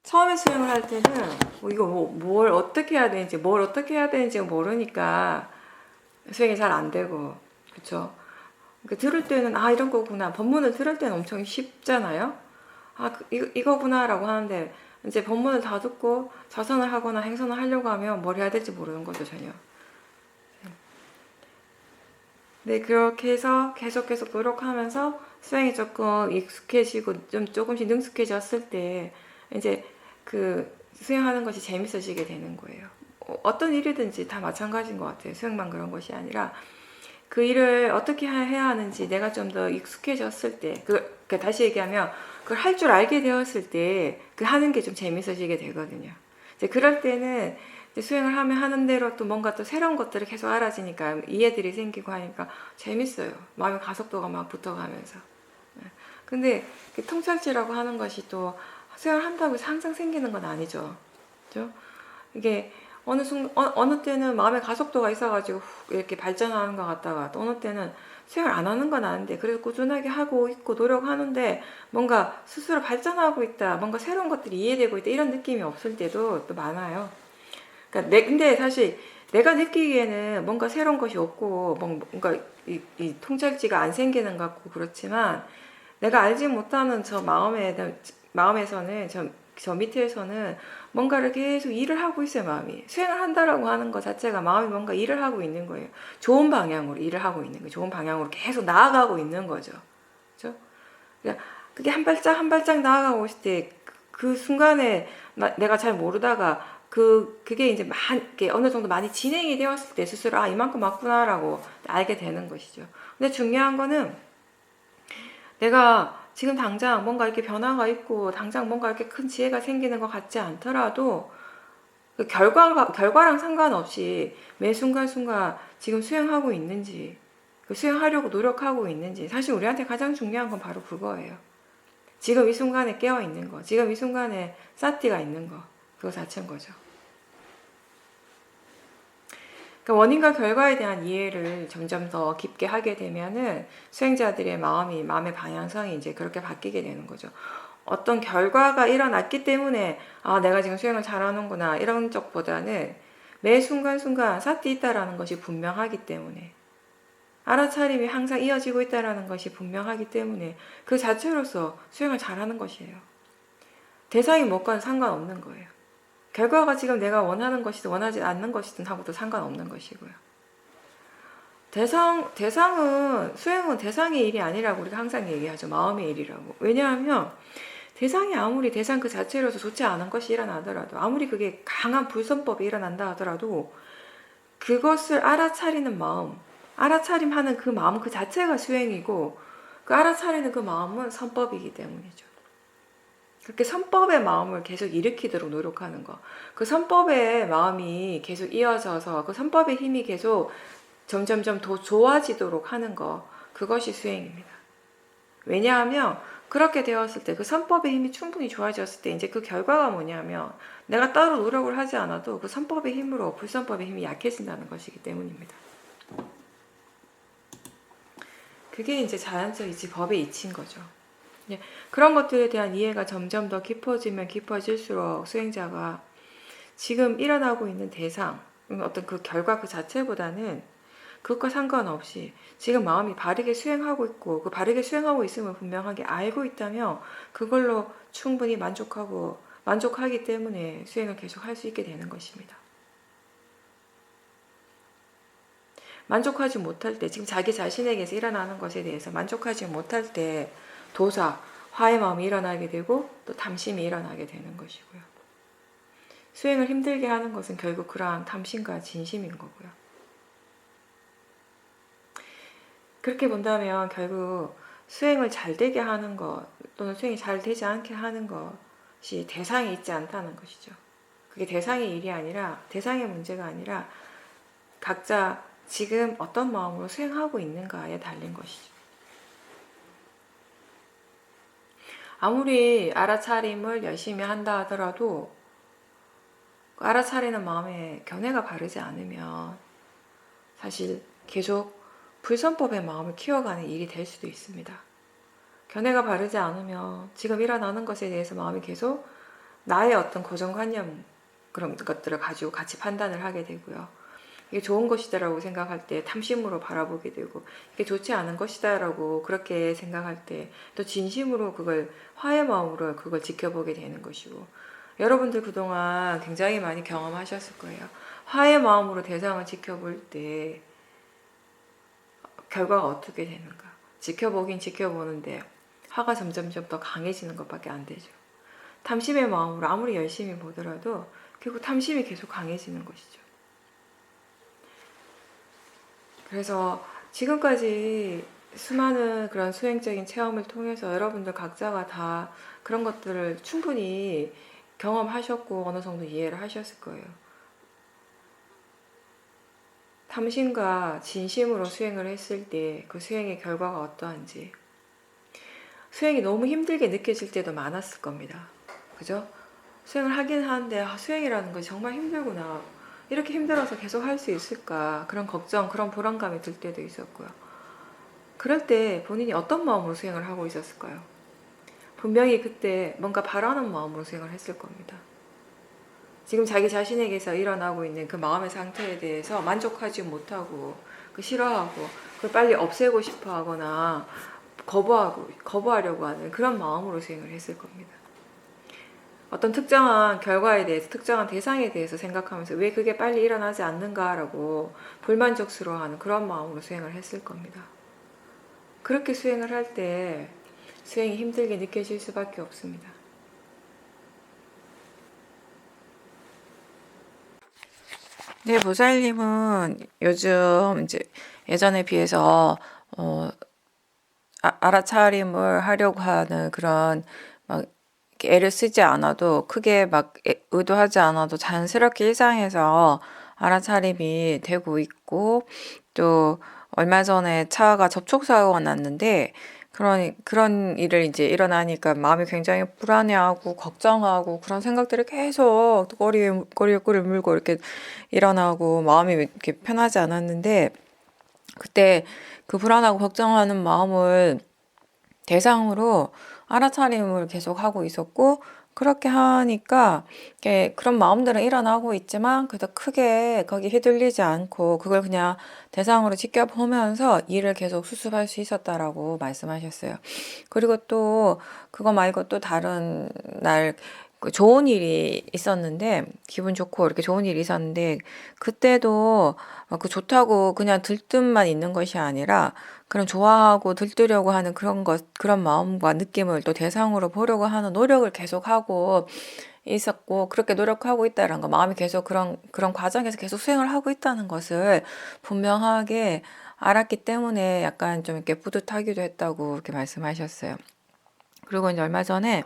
처음에 수행을 할 때는 이거 뭘 어떻게 해야 되는지 뭘 어떻게 해야 되는지 모르니까 수행이 잘 안 되고, 그쵸? 그러니까 들을 때는 이런 거구나, 법문을 들을 때는 엄청 쉽잖아요. 이거구나 라고 하는데 이제 법문을 다 듣고 자선을 하거나 행선을 하려고 하면 뭘 해야 될지 모르는 거죠, 전혀. 네, 그렇게 해서 계속 노력하면서 수행이 조금 익숙해지고 좀 조금씩 능숙해졌을 때 이제 그 수행하는 것이 재밌어지게 되는 거예요. 어떤 일이든지 다 마찬가지인 것 같아요. 수행만 그런 것이 아니라 그 일을 어떻게 해야 하는지 내가 좀 더 익숙해졌을 때, 다시 얘기하면 그걸 할 줄 알게 되었을 때 그 하는 게 좀 재밌어지게 되거든요. 이제 그럴 때는 이제 수행을 하면 하는 대로 또 뭔가 또 새로운 것들을 계속 알아지니까 이해들이 생기고 하니까 재밌어요. 마음의 가속도가 막 붙어가면서. 근데 통찰지라고 하는 것이 또 수행을 한다고 해서 항상 생기는 건 아니죠. 그죠? 이게 어느 때는 마음의 가속도가 있어가지고 이렇게 발전하는 것 같다가 또 어느 때는 수행을 안 하는 건 아닌데 그래도 꾸준하게 하고 있고 노력하는데 뭔가 스스로 발전하고 있다, 뭔가 새로운 것들이 이해되고 있다 이런 느낌이 없을 때도 또 많아요. 그러니까 근데 사실 내가 느끼기에는 뭔가 새로운 것이 없고 뭔가 이 통찰지가 안 생기는 것 같고 그렇지만 내가 알지 못하는 저 마음에서는 저 밑에서는 뭔가를 계속 일을 하고 있어요. 마음이 수행을 한다라고 하는 것 자체가 마음이 뭔가 일을 하고 있는 거예요. 좋은 방향으로 일을 하고 있는 거예요. 좋은 방향으로 계속 나아가고 있는 거죠. 그렇죠? 그게 한 발짝 한 발짝 나아가고 있을 때 그 순간에 내가 잘 모르다가 그게 이제 어느 정도 많이 진행이 되었을 때 스스로 이만큼 맞구나라고 알게 되는 것이죠. 근데 중요한 거는 내가 지금 당장 뭔가 이렇게 변화가 있고 당장 뭔가 이렇게 큰 지혜가 생기는 것 같지 않더라도 그 결과랑 상관없이 매 순간순간 지금 수행하고 있는지, 수행하려고 노력하고 있는지, 사실 우리한테 가장 중요한 건 바로 그거예요. 지금 이 순간에 깨어 있는 거, 지금 이 순간에 사티가 있는 거, 그거 자체인 거죠. 그러니까 원인과 결과에 대한 이해를 점점 더 깊게 하게 되면은 수행자들의 마음의 방향성이 이제 그렇게 바뀌게 되는 거죠. 어떤 결과가 일어났기 때문에 내가 지금 수행을 잘하는구나 이런 쪽보다는 매 순간순간 사티 있다라는 것이 분명하기 때문에 알아차림이 항상 이어지고 있다라는 것이 분명하기 때문에 그 자체로서 수행을 잘하는 것이에요. 대상이 뭐건 상관없는 거예요. 결과가 지금 내가 원하는 것이든 원하지 않는 것이든 하고도 상관없는 것이고요. 수행은 대상의 일이 아니라고 우리가 항상 얘기하죠. 마음의 일이라고. 왜냐하면 대상이 아무리 대상 그 자체로서 좋지 않은 것이 일어나더라도, 아무리 그게 강한 불선법이 일어난다 하더라도 그것을 알아차리는 마음, 알아차림하는 그 마음 그 자체가 수행이고 그 알아차리는 그 마음은 선법이기 때문이죠. 그렇게 선법의 마음을 계속 일으키도록 노력하는 거. 그 선법의 마음이 계속 이어져서 그 선법의 힘이 계속 점점점 더 좋아지도록 하는 거. 그것이 수행입니다. 왜냐하면 그렇게 되었을 때 그 선법의 힘이 충분히 좋아졌을 때 이제 그 결과가 뭐냐면 내가 따로 노력을 하지 않아도 그 선법의 힘으로 불선법의 힘이 약해진다는 것이기 때문입니다. 그게 이제 자연적이지 법의 이치인 거죠. 그런 것들에 대한 이해가 점점 더 깊어지면 깊어질수록 수행자가 지금 일어나고 있는 대상, 어떤 그 결과 그 자체보다는 그것과 상관없이 지금 마음이 바르게 수행하고 있고 그 바르게 수행하고 있음을 분명하게 알고 있다면 그걸로 충분히 만족하기 때문에 수행을 계속 할 수 있게 되는 것입니다. 만족하지 못할 때, 지금 자기 자신에게서 일어나는 것에 대해서 만족하지 못할 때 도사, 화의 마음이 일어나게 되고 또 탐심이 일어나게 되는 것이고요. 수행을 힘들게 하는 것은 결국 그러한 탐심과 진심인 거고요. 그렇게 본다면 결국 수행을 잘 되게 하는 것 또는 수행이 잘 되지 않게 하는 것이 대상이 있지 않다는 것이죠. 그게 대상의 일이 아니라, 대상의 문제가 아니라 각자 지금 어떤 마음으로 수행하고 있는가에 달린 것이죠. 아무리 알아차림을 열심히 한다 하더라도 알아차리는 마음에 견해가 바르지 않으면 사실 계속 불선법의 마음을 키워가는 일이 될 수도 있습니다. 견해가 바르지 않으면 지금 일어나는 것에 대해서 마음이 계속 나의 어떤 고정관념 그런 것들을 가지고 같이 판단을 하게 되고요. 이게 좋은 것이다라고 생각할 때 탐심으로 바라보게 되고, 이게 좋지 않은 것이다라고 그렇게 생각할 때 또 진심으로 그걸 화의 마음으로 그걸 지켜보게 되는 것이고, 여러분들 그동안 굉장히 많이 경험하셨을 거예요. 화의 마음으로 대상을 지켜볼 때 결과가 어떻게 되는가. 지켜보긴 지켜보는데 화가 점점점 더 강해지는 것밖에 안 되죠. 탐심의 마음으로 아무리 열심히 보더라도 결국 탐심이 계속 강해지는 것이죠. 그래서 지금까지 수많은 그런 수행적인 체험을 통해서 여러분들 각자가 다 그런 것들을 충분히 경험하셨고 어느 정도 이해를 하셨을 거예요. 탐심과 진심으로 수행을 했을 때 그 수행의 결과가 어떠한지, 수행이 너무 힘들게 느껴질 때도 많았을 겁니다. 그죠? 수행을 하긴 하는데 수행이라는 것이 정말 힘들구나. 이렇게 힘들어서 계속 할 수 있을까? 그런 걱정, 그런 불안감이 들 때도 있었고요. 그럴 때 본인이 어떤 마음으로 수행을 하고 있었을까요? 분명히 그때 뭔가 바라는 마음으로 수행을 했을 겁니다. 지금 자기 자신에게서 일어나고 있는 그 마음의 상태에 대해서 만족하지 못하고 그 싫어하고 그걸 빨리 없애고 싶어 하거나 거부하려고 하는 그런 마음으로 수행을 했을 겁니다. 어떤 특정한 결과에 대해서, 특정한 대상에 대해서 생각하면서 왜 그게 빨리 일어나지 않는가라고 불만족스러워하는 그런 마음으로 수행을 했을 겁니다. 그렇게 수행을 할 때 수행이 힘들게 느껴질 수밖에 없습니다. 네, 보살님은 요즘 이제 예전에 비해서 알아차림을 하려고 하는 그런 막 애를 쓰지 않아도, 크게 막 의도하지 않아도 자연스럽게 일상에서 알아차림이 되고 있고, 또 얼마 전에 차가 접촉사고가 났는데 그런 일을 이제 일어나니까 마음이 굉장히 불안해하고 걱정하고 그런 생각들이 계속 꼬리에 꼬리를 물고 이렇게 일어나고 마음이 이렇게 편하지 않았는데, 그때 그 불안하고 걱정하는 마음을 대상으로 알아차림을 계속 하고 있었고, 그렇게 하니까 그런 마음들은 일어나고 있지만 그래도 크게 거기 휘둘리지 않고 그걸 그냥 대상으로 지켜보면서 일을 계속 수습할 수 있었다라고 말씀하셨어요. 그리고 또 그거 말고 또 다른 날 좋은 일이 있었는데, 기분 좋고 이렇게 좋은 일이 있었는데, 그때도 그 좋다고 그냥 들뜸만 있는 것이 아니라 그런 좋아하고 들뜨려고 하는 그런 마음과 느낌을 또 대상으로 보려고 하는 노력을 계속하고 있었고, 그렇게 노력하고 있다는 거, 마음이 계속 그런 과정에서 계속 수행을 하고 있다는 것을 분명하게 알았기 때문에 약간 좀 이렇게 뿌듯하기도 했다고 이렇게 말씀하셨어요. 그리고 이제 얼마 전에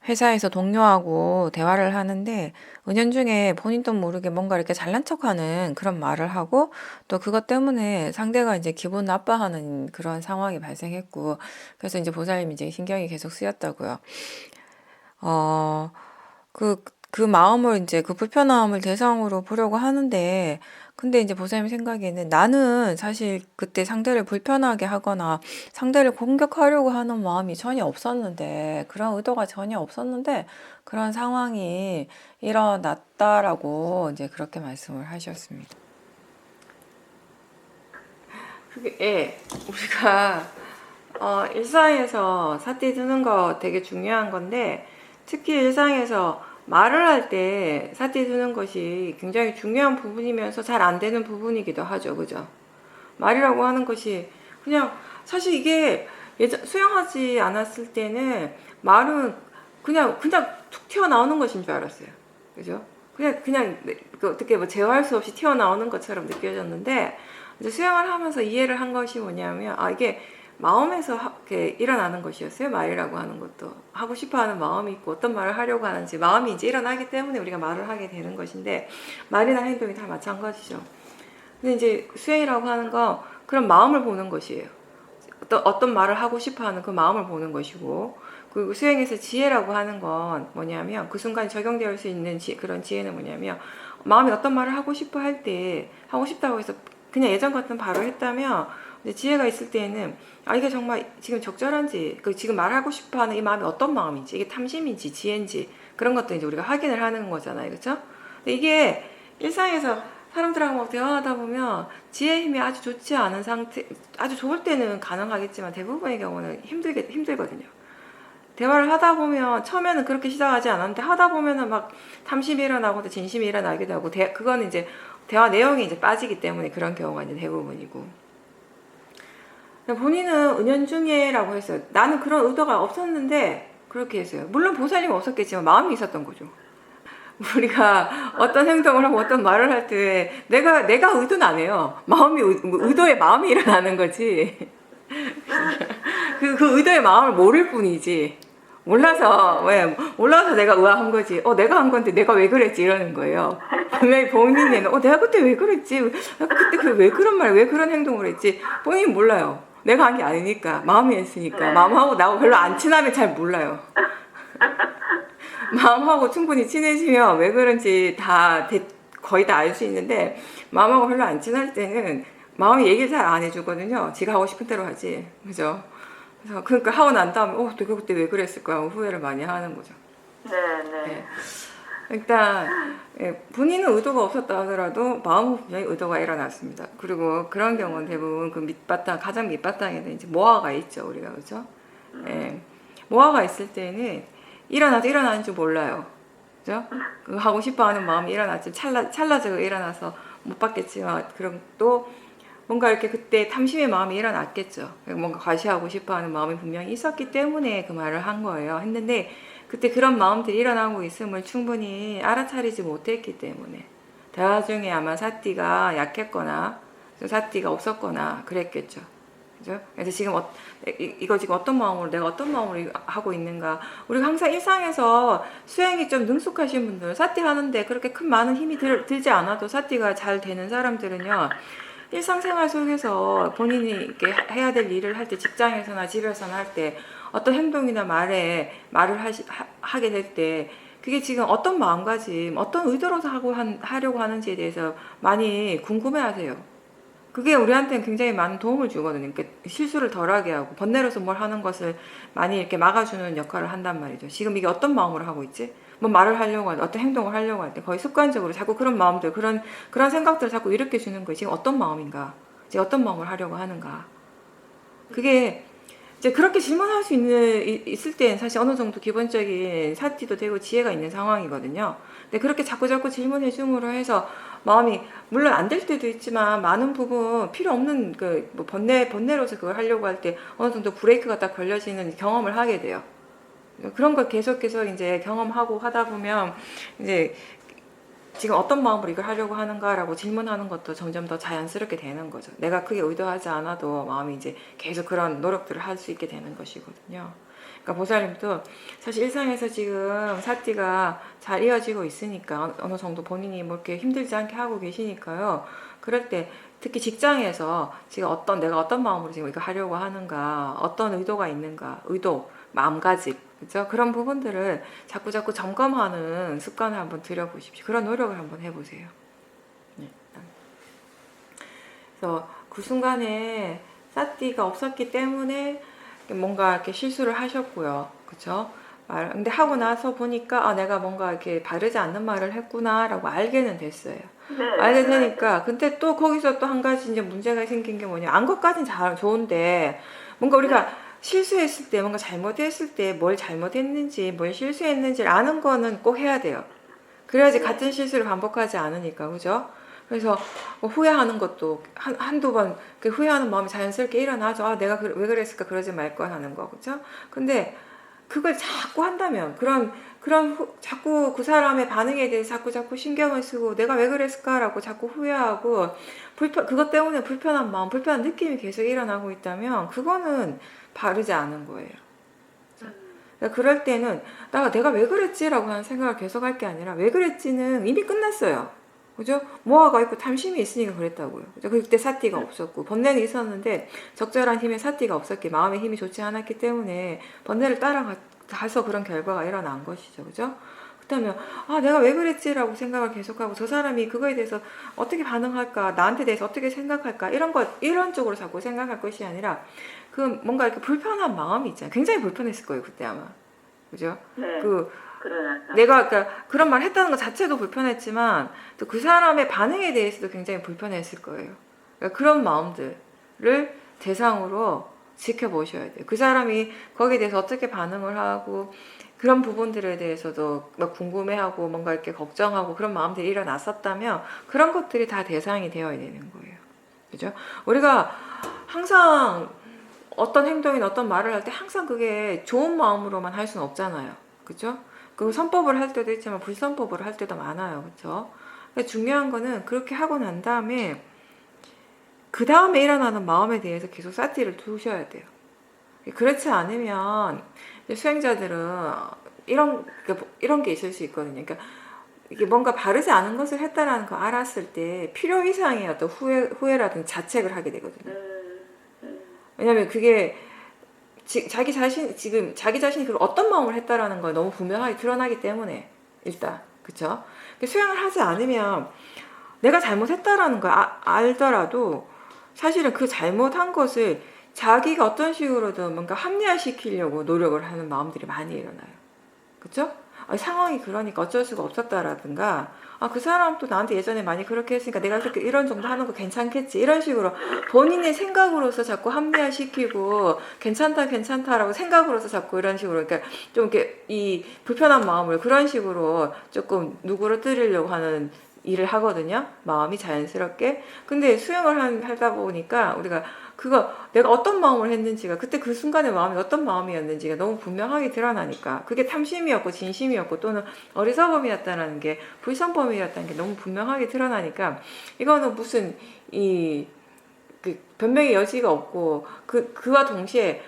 회사에서 동료하고 대화를 하는데 은연중에 본인도 모르게 뭔가 이렇게 잘난 척하는 그런 말을 하고, 또 그것 때문에 상대가 이제 기분 나빠하는 그런 상황이 발생했고, 그래서 이제 보살님이 이제 신경이 계속 쓰였다고요. 어, 그 마음을 이제 그 불편함을 대상으로 보려고 하는데, 근데 이제 보살님 생각에는 나는 사실 그때 상대를 불편하게 하거나 상대를 공격하려고 하는 마음이 전혀 없었는데, 그런 의도가 전혀 없었는데 그런 상황이 일어났다라고 이제 그렇게 말씀을 하셨습니다. 그게 우리가 일상에서 사띠 드는 거 되게 중요한 건데, 특히 일상에서 말을 할 때 사띠 드는 것이 굉장히 중요한 부분이면서 잘 안 되는 부분이기도 하죠. 그죠? 말이라고 하는 것이 그냥, 사실 이게 수영하지 않았을 때는 말은 그냥 툭 튀어나오는 것인 줄 알았어요. 그죠? 그냥 어떻게 뭐 제어할 수 없이 튀어나오는 것처럼 느껴졌는데, 이제 수영을 하면서 이해를 한 것이 뭐냐면, 이게 마음에서 이렇게 일어나는 것이었어요. 말이라고 하는 것도 하고 싶어하는 마음이 있고 어떤 말을 하려고 하는지 마음이 이제 일어나기 때문에 우리가 말을 하게 되는 것인데, 말이나 행동이 다 마찬가지죠. 근데 이제 수행이라고 하는 건 그런 마음을 보는 것이에요. 어떤 말을 하고 싶어하는 그 마음을 보는 것이고, 그리고 수행에서 지혜라고 하는 건 뭐냐면, 그 순간 적용될 수 있는 그런 지혜는 뭐냐면, 마음이 어떤 말을 하고 싶어 할 때, 하고 싶다고 해서 그냥 예전 같은 바로 했다면 근데 지혜가 있을 때에는 아 이게 정말 지금 적절한지 그 지금 말하고 싶어하는 이 마음이 어떤 마음인지 이게 탐심인지 지혜인지 그런 것도 이제 우리가 확인을 하는 거잖아요, 그렇죠? 근데 이게 일상에서 사람들하고 막 대화하다 보면 지혜의 힘이 아주 좋지 않은 상태, 아주 좋을 때는 가능하겠지만 대부분의 경우는 힘들거든요. 대화를 하다 보면 처음에는 그렇게 시작하지 않았는데 하다 보면은 막 탐심이 일어나고 또 진심이 일어나기도 하고 그거는 이제 대화 내용이 이제 빠지기 때문에 그런 경우가 이제 대부분이고. 본인은 은연중에라고 했어요. 나는 그런 의도가 없었는데 그렇게 했어요. 물론 보살님 없었겠지만 마음이 있었던 거죠. 우리가 어떤 행동을 하고 어떤 말을 할 때 내가 의도는 안 해요. 의도의 마음이 일어나는 거지. 그 의도의 마음을 모를 뿐이지. 몰라서 내가 의아한 거지. 내가 한 건데 내가 왜 그랬지 이러는 거예요. 분명히 본인은 내가 그때 왜 그랬지? 그때 왜 그런 말, 왜 그런 행동을 했지? 본인이 몰라요. 내가 한 게 아니니까 마음이 했으니까. 마음하고 나하고 별로 안 친하면 잘 몰라요. 마음하고 충분히 친해지면 왜 그런지 거의 다 알 수 있는데 마음하고 별로 안 친할 때는 마음이 얘기를 잘 안 해주거든요. 지가 하고 싶은 대로 하지, 그죠? 그래서 그러니까 하고 난 다음에 내가 그때 왜 그랬을까 하고 후회를 많이 하는 거죠. 네. 일단 본인은 의도가 없었다 하더라도 마음은 분명히 의도가 일어났습니다. 그리고 그런 경우는 대부분 그 가장 밑바탕에는 이제 모아가 있죠, 우리가, 그죠? 모아가 있을 때는 일어나도 일어나는 줄 몰라요. 그죠? 그 하고 싶어 하는 마음이 일어났지, 찰나적으로 일어나서 못 받겠지만, 그럼 또 뭔가 이렇게 그때 탐심의 마음이 일어났겠죠. 뭔가 과시하고 싶어 하는 마음이 분명히 있었기 때문에 그 말을 한 거예요. 했는데, 그때 그런 마음들이 일어나고 있음을 충분히 알아차리지 못했기 때문에, 대화 중에 아마 사띠가 약했거나, 사띠가 없었거나, 그랬겠죠. 그죠? 그래서 지금 이거 지금 내가 어떤 마음으로 하고 있는가. 우리가 항상 일상에서 수행이 좀 능숙하신 분들, 사띠 하는데 그렇게 큰 많은 힘이 들지 않아도 사띠가 잘 되는 사람들은요, 일상생활 속에서 본인이 이렇게 해야 될 일을 할 때, 직장에서나 집에서나 할 때, 어떤 행동이나 말을 하게 될 때, 그게 지금 어떤 마음가짐, 어떤 의도로서 하려고 하는지에 대해서 많이 궁금해 하세요. 그게 우리한테는 굉장히 많은 도움을 주거든요. 그러니까 실수를 덜하게 하고 번뇌로서 뭘 하는 것을 많이 이렇게 막아주는 역할을 한단 말이죠. 지금 이게 어떤 마음으로 하고 있지? 뭐 말을 하려고 할 때, 어떤 행동을 하려고 할 때 거의 습관적으로 자꾸 그런 마음들, 그런 생각들을 자꾸 일으켜 주는 거예요. 지금 어떤 마음인가? 지금 어떤 마음을 하려고 하는가? 그게 이제 그렇게 질문할 수 있을 때는 사실 어느 정도 기본적인 사티도 되고 지혜가 있는 상황이거든요. 근데 그렇게 자꾸 질문해 줌으로 해서 마음이 물론 안 될 때도 있지만 많은 부분 필요 없는 뭐 번뇌로서 그걸 하려고 할 때 어느 정도 브레이크가 딱 걸려지는 경험을 하게 돼요. 그런 걸 계속 이제 경험하고 하다 보면 이제 지금 어떤 마음으로 이걸 하려고 하는가라고 질문하는 것도 점점 더 자연스럽게 되는 거죠. 내가 크게 의도하지 않아도 마음이 이제 계속 그런 노력들을 할 수 있게 되는 것이거든요. 그러니까 보살님도 사실 일상에서 지금 사띠가 잘 이어지고 있으니까 어느 정도 본인이 뭐 이렇게 힘들지 않게 하고 계시니까요. 그럴 때 특히 직장에서 지금 내가 어떤 마음으로 지금 이거 하려고 하는가, 어떤 의도가 있는가, 마음가짐, 그죠? 그런 부분들을 자꾸 점검하는 습관을 한번 들여보십시오. 그런 노력을 한번 해보세요. 네. 그래서 그 순간에 사띠가 없었기 때문에 뭔가 이렇게 실수를 하셨고요. 그쵸? 근데 하고 나서 보니까 내가 뭔가 이렇게 바르지 않는 말을 했구나라고 알게는 됐어요. 알게 되니까 근데 또 거기서 또 한 가지 이제 문제가 생긴 게 뭐냐, 안 것까진 잘 좋은데 뭔가 우리가 실수했을 때, 뭔가 잘못했을 때 뭘 잘못했는지, 뭘 실수했는지를 아는 거는 꼭 해야 돼요. 그래야지 같은 실수를 반복하지 않으니까, 그죠? 그래서 뭐 후회하는 것도 한두 번 후회하는 마음이 자연스럽게 일어나죠. 내가 왜 그랬을까, 그러지 말 걸 하는 거, 그죠? 근데 그걸 자꾸 한다면, 자꾸 그 사람의 반응에 대해서 자꾸 신경을 쓰고 내가 왜 그랬을까라고 자꾸 후회하고 그것 때문에 불편한 마음, 불편한 느낌이 계속 일어나고 있다면 그거는 바르지 않은 거예요. 그러니까 그럴 때는 내가 왜 그랬지라고 하는 생각을 계속 할 게 아니라 왜 그랬지는 이미 끝났어요. 그죠? 모아가 있고 탐심이 있으니까 그랬다고요. 그죠? 그때 사띠가 없었고 번뇌는 있었는데 적절한 힘의 사띠가 없었기, 마음의 힘이 좋지 않았기 때문에 번뇌를 따라가서 그런 결과가 일어난 것이죠. 그죠? 그렇다면 아 내가 왜 그랬지라고 생각을 계속하고 저 사람이 그거에 대해서 어떻게 반응할까 나한테 대해서 어떻게 생각할까 이런 쪽으로 자꾸 생각할 것이 아니라 그 뭔가 이렇게 불편한 마음이 있잖아요. 굉장히 불편했을 거예요 그때 아마. 그죠? 네. 그 그러나서. 내가 그러니까 그런 말 했다는 것 자체도 불편했지만 또 그 사람의 반응에 대해서도 굉장히 불편했을 거예요. 그러니까 그런 마음들을 대상으로 지켜보셔야 돼요. 그 사람이 거기에 대해서 어떻게 반응을 하고 그런 부분들에 대해서도 막 궁금해하고 뭔가 이렇게 걱정하고 그런 마음들이 일어났었다면 그런 것들이 다 대상이 되어야 되는 거예요. 그죠? 우리가 항상 어떤 행동이나 어떤 말을 할 때 항상 그게 좋은 마음으로만 할 수는 없잖아요. 그죠? 그 선법을 할 때도 있지만 불선법을 할 때도 많아요. 그죠? 그러니까 중요한 거는 그렇게 하고 난 다음에 그 다음에 일어나는 마음에 대해서 계속 쌀띠를 두셔야 돼요. 그렇지 않으면 수행자들은 이런 게 있을 수 있거든요. 그러니까 이게 뭔가 바르지 않은 것을 했다라는 거 알았을 때 필요 이상의 어떤 후회라든지 자책을 하게 되거든요. 왜냐면 그게 자기 자신이 그 어떤 마음을 했다라는 걸 너무 분명하게 드러나기 때문에 일단 그쵸? 수행을 하지 않으면 내가 잘못했다라는 걸 알더라도 사실은 그 잘못한 것을 자기가 어떤 식으로든 뭔가 합리화시키려고 노력을 하는 마음들이 많이 일어나요. 그쵸? 상황이 그러니까 어쩔 수가 없었다라든가 그 사람 또 나한테 예전에 많이 그렇게 했으니까 내가 그렇게 이런 정도 하는 거 괜찮겠지 이런 식으로 본인의 생각으로서 자꾸 합리화시키고 괜찮다라고 생각으로서 자꾸 이런 식으로 그러니까 좀 이렇게 이 불편한 마음을 그런 식으로 조금 누그러뜨리려고 하는 일을 하거든요. 마음이 자연스럽게. 근데 수영을 하다 보니까 우리가 그거 내가 어떤 마음을 했는지가 그때 그 순간의 마음이 어떤 마음이었는지가 너무 분명하게 드러나니까 그게 탐심이었고 진심이었고 또는 어리석음이었다는 게 불선범이었다는 게 너무 분명하게 드러나니까 이거는 무슨 그 변명의 여지가 없고 그와 동시에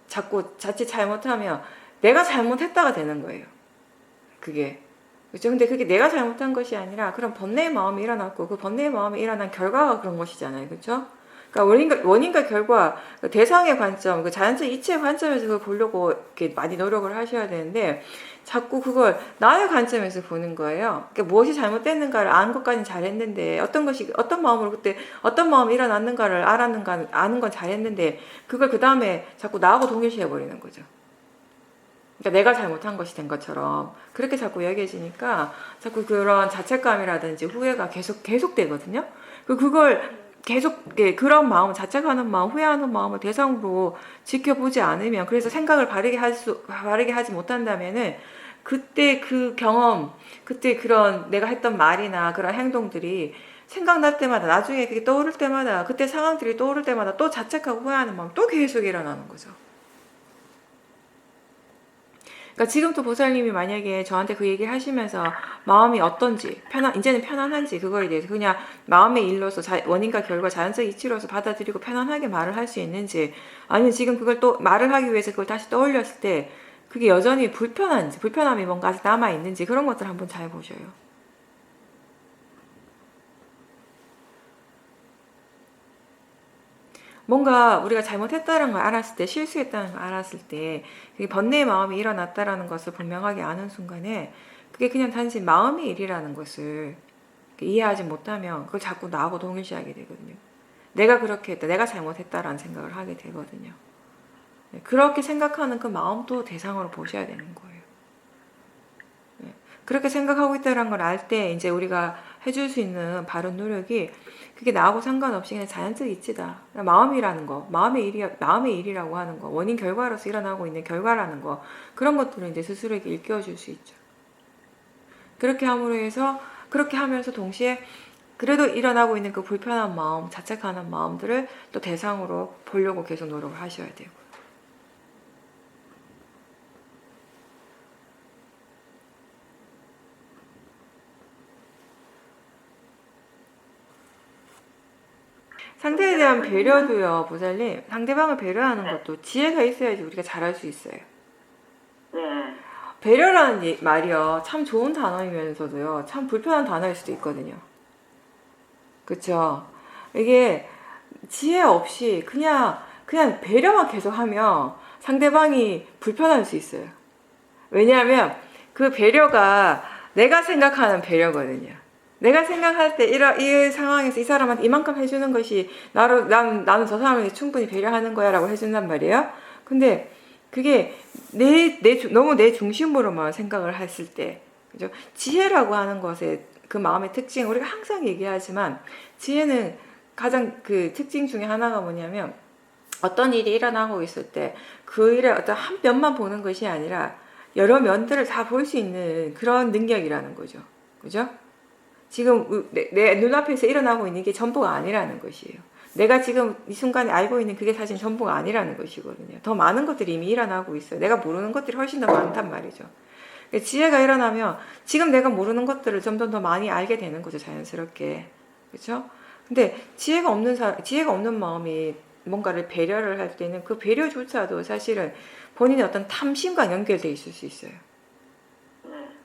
자꾸 자칫 잘못하면 내가 잘못했다가 되는 거예요. 그게 그렇죠? 근데 그게 내가 잘못한 것이 아니라 그런 번뇌의 마음이 일어났고 그 번뇌의 마음이 일어난 결과가 그런 것이잖아요. 그렇죠? 그러니까 원인과 결과, 대상의 관점, 그 자연적 이치의 관점에서 그걸 보려고 이렇게 많이 노력을 하셔야 되는데 자꾸 그걸 나의 관점에서 보는 거예요. 그러니까 무엇이 잘못됐는가를 아는 것까지는 잘했는데 어떤 마음으로 그때 어떤 마음이 일어났는가를 아는 건 잘했는데 그걸 그 다음에 자꾸 나하고 동일시해 버리는 거죠. 그러니까 내가 잘못한 것이 된 것처럼 그렇게 자꾸 여겨지니까 자꾸 그런 자책감이라든지 후회가 계속 되거든요. 그걸 계속 그런 마음, 자책하는 마음, 후회하는 마음을 대상으로 지켜보지 않으면 그래서 생각을 바르게 하지 못한다면은 그때 그 경험, 그때 그런 내가 했던 말이나 그런 행동들이 생각날 때마다 나중에 그게 떠오를 때마다 그때 상황들이 떠오를 때마다 또 자책하고 후회하는 마음 또 계속 일어나는 거죠. 그러니까 지금 또 보살님이 만약에 저한테 그 얘기를 하시면서 마음이 어떤지 이제는 편안한지 그거에 대해서 그냥 마음의 일로서 원인과 결과 자연적 이치로서 받아들이고 편안하게 말을 할 수 있는지 아니면 지금 그걸 또 말을 하기 위해서 그걸 다시 떠올렸을 때 그게 여전히 불편함이 뭔가 남아있는지 그런 것들 한번 잘 보셔요. 뭔가 우리가 잘못했다는 걸 알았을 때, 실수했다는 걸 알았을 때, 그게 번뇌의 마음이 일어났다라는 것을 분명하게 아는 순간에, 그게 그냥 단지 마음의 일이라는 것을 이해하지 못하면, 그걸 자꾸 나하고 동일시하게 되거든요. 내가 그렇게 했다, 내가 잘못했다라는 생각을 하게 되거든요. 그렇게 생각하는 그 마음도 대상으로 보셔야 되는 거예요. 그렇게 생각하고 있다는 걸 알 때, 이제 우리가 해줄 수 있는 바른 노력이 그게 나하고 상관없이 그냥 자연적 이치다. 마음이라는 거, 마음의 일이라고 하는 거, 원인 결과로서 일어나고 있는 결과라는 거, 그런 것들을 이제 스스로에게 일깨워줄 수 있죠. 그렇게 하면서 동시에 그래도 일어나고 있는 그 불편한 마음, 자책하는 마음들을 또 대상으로 보려고 계속 노력을 하셔야 되고. 상대에 대한 배려도요, 보살님. 상대방을 배려하는 것도 지혜가 있어야지 우리가 잘할 수 있어요. 네. 배려라는 말이요, 참 좋은 단어이면서도요, 참 불편한 단어일 수도 있거든요. 그쵸? 이게 지혜 없이 그냥 배려만 계속하면 상대방이 불편할 수 있어요. 왜냐하면 그 배려가 내가 생각하는 배려거든요. 내가 생각할 때 이 상황에서 이 사람한테 이만큼 해주는 것이 나는 저 사람에게 충분히 배려하는 거야 라고 해준단 말이에요. 근데 그게 너무 내 중심으로만 생각을 했을 때, 그죠? 지혜라고 하는 것의 그 마음의 특징, 우리가 항상 얘기하지만 지혜는 가장 그 특징 중에 하나가 뭐냐면 어떤 일이 일어나고 있을 때 그 일의 어떤 한 면만 보는 것이 아니라 여러 면들을 다 볼 수 있는 그런 능력이라는 거죠. 그죠? 지금 내 눈앞에서 일어나고 있는 게 전부가 아니라는 것이에요. 내가 지금 이 순간에 알고 있는 그게 사실 전부가 아니라는 것이거든요. 더 많은 것들이 이미 일어나고 있어요. 내가 모르는 것들이 훨씬 더 많단 말이죠. 지혜가 일어나면 지금 내가 모르는 것들을 점점 더 많이 알게 되는 거죠. 자연스럽게. 그렇죠? 근데 지혜가 없는 마음이 뭔가를 배려를 할 때는 그 배려조차도 사실은 본인의 어떤 탐심과 연결돼 있을 수 있어요.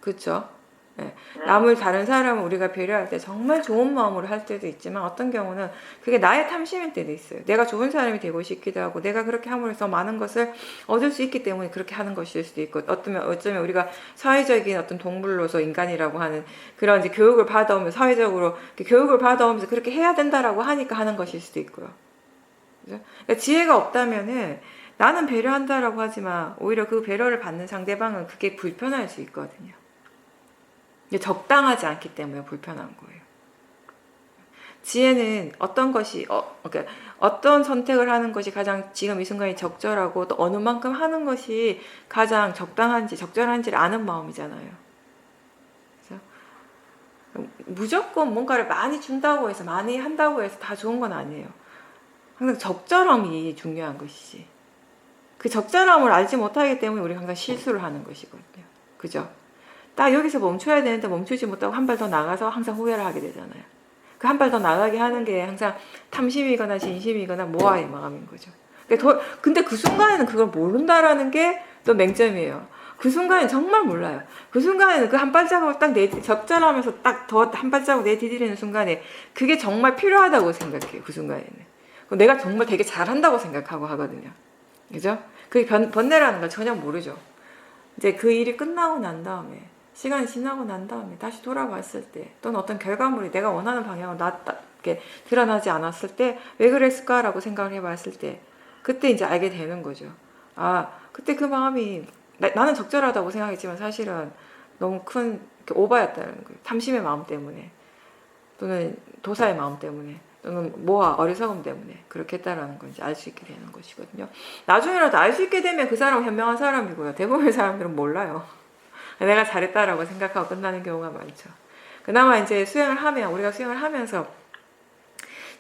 그렇죠? 네. 다른 사람을 우리가 배려할 때 정말 좋은 마음으로 할 때도 있지만 어떤 경우는 그게 나의 탐심일 때도 있어요. 내가 좋은 사람이 되고 싶기도 하고 내가 그렇게 함으로써 많은 것을 얻을 수 있기 때문에 그렇게 하는 것일 수도 있고 어쩌면 우리가 사회적인 어떤 동물로서 인간이라고 하는 그런 이제 교육을 받아오면서 사회적으로 교육을 받아오면서 그렇게 해야 된다라고 하니까 하는 것일 수도 있고요. 그죠? 그러니까 지혜가 없다면은 나는 배려한다라고 하지만 오히려 그 배려를 받는 상대방은 그게 불편할 수 있거든요. 적당하지 않기 때문에 불편한 거예요. 지혜는 그러니까 어떤 선택을 하는 것이 가장 지금 이 순간이 적절하고 또 어느 만큼 하는 것이 가장 적절한지를 아는 마음이잖아요. 그래서 무조건 뭔가를 많이 준다고 해서 많이 한다고 해서 다 좋은 건 아니에요. 항상 적절함이 중요한 것이지. 그 적절함을 알지 못하기 때문에 우리가 항상 실수를 하는 것이거든요. 그죠? 딱 여기서 멈춰야 되는데 멈추지 못하고 한 발 더 나가서 항상 후회를 하게 되잖아요. 그 한 발 더 나가게 하는 게 항상 탐심이거나 진심이거나 모아의 마음인 거죠. 근데 그 순간에는 그걸 모른다라는 게 또 맹점이에요. 그 순간에 정말 몰라요. 그 순간에는 그 한 발자국을 딱 적절하면서 딱 더 한 발자국 내디디는 순간에 그게 정말 필요하다고 생각해요. 그 순간에는. 내가 정말 되게 잘한다고 생각하고 하거든요. 그죠? 그게 번뇌라는 걸 전혀 모르죠. 이제 그 일이 끝나고 난 다음에 시간이 지나고 난 다음에 다시 돌아봤을 때 또는 어떤 결과물이 내가 원하는 방향으로 이렇게 드러나지 않았을 때 왜 그랬을까라고 생각을 해봤을 때 그때 이제 알게 되는 거죠. 그때 그 마음이 나는 적절하다고 생각했지만 사실은 너무 큰 오바였다는 거예요. 탐심의 마음 때문에 또는 도사의 마음 때문에 또는 어리석음 때문에 그렇게 했다라는 걸 이제 알 수 있게 되는 것이거든요. 나중에라도 알 수 있게 되면 그 사람은 현명한 사람이고요. 대부분의 사람들은 몰라요. 내가 잘했다라고 생각하고 끝나는 경우가 많죠. 그나마 이제 우리가 수행을 하면서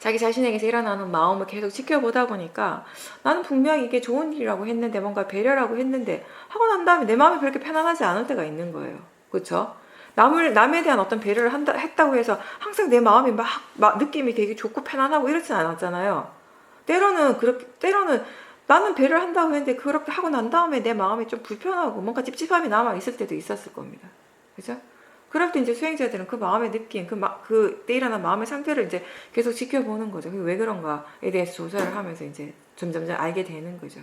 자기 자신에게서 일어나는 마음을 계속 지켜보다 보니까 나는 분명히 이게 좋은 일이라고 했는데 뭔가 배려라고 했는데 하고 난 다음에 내 마음이 그렇게 편안하지 않을 때가 있는 거예요. 그렇죠? 남에 대한 어떤 배려를 했다고 해서 항상 내 마음이 막 느낌이 되게 좋고 편안하고 이렇진 않았잖아요. 때로는 나는 배려를 한다고 했는데 그렇게 하고 난 다음에 내 마음이 좀 불편하고 뭔가 찝찝함이 남아 있을 때도 있었을 겁니다. 그죠? 그럴 때 이제 수행자들은 그 마음의 느낌, 그때 일어난 마음의 상태를 이제 계속 지켜보는 거죠. 그게 왜 그런가에 대해서 조사를 하면서 이제 점점 알게 되는 거죠.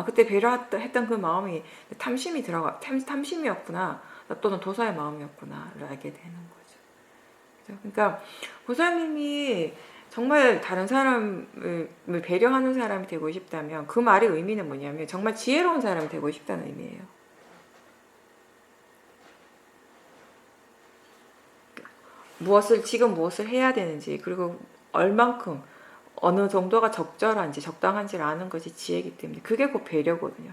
그때 배려했던 그 마음이 탐심이었구나. 또는 도사의 마음이었구나를 알게 되는 거죠. 그죠? 그러니까 보살님이 정말 다른 사람을 배려하는 사람이 되고 싶다면 그 말의 의미는 뭐냐면 정말 지혜로운 사람이 되고 싶다는 의미예요. 지금 무엇을 해야 되는지 그리고 얼만큼 어느 정도가 적절한지 적당한지를 아는 것이 지혜이기 때문에 그게 곧 배려거든요.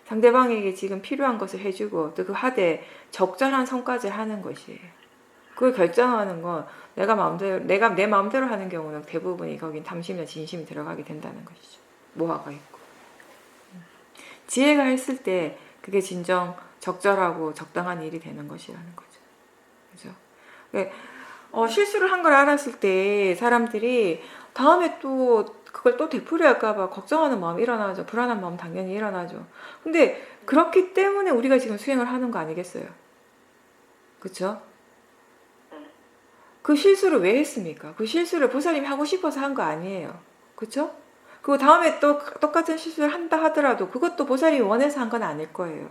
상대방에게 지금 필요한 것을 해주고 또 그 하되 적절한 성까지 하는 것이에요. 그걸 결정하는 건 내가 내 마음대로 하는 경우는 대부분이 거긴 탐심이나 진심이 들어가게 된다는 것이죠. 모하가 있고. 지혜가 했을 때 그게 진정 적절하고 적당한 일이 되는 것이라는 거죠. 그죠? 실수를 한 걸 알았을 때 사람들이 다음에 또 그걸 또 되풀이할까봐 걱정하는 마음이 일어나죠. 불안한 마음 당연히 일어나죠. 근데 그렇기 때문에 우리가 지금 수행을 하는 거 아니겠어요? 그쵸? 그 실수를 왜 했습니까? 그 실수를 보살님이 하고 싶어서 한 거 아니에요. 그쵸? 그리고 다음에 또 똑같은 실수를 한다 하더라도 그것도 보살님이 원해서 한 건 아닐 거예요.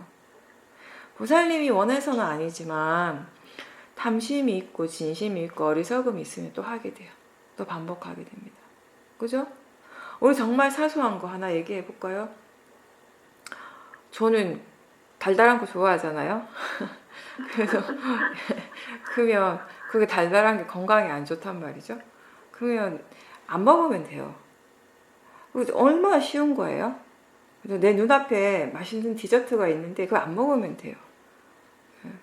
보살님이 원해서는 아니지만 탐심이 있고 진심이 있고 어리석음이 있으면 또 하게 돼요. 또 반복하게 됩니다. 그죠? 우리 정말 사소한 거 하나 얘기해 볼까요? 저는 달달한 거 좋아하잖아요. 그래서 그러면 그게 달달한 게 건강에 안 좋단 말이죠. 그러면 안 먹으면 돼요. 얼마나 쉬운 거예요? 내 눈앞에 맛있는 디저트가 있는데 그거 안 먹으면 돼요.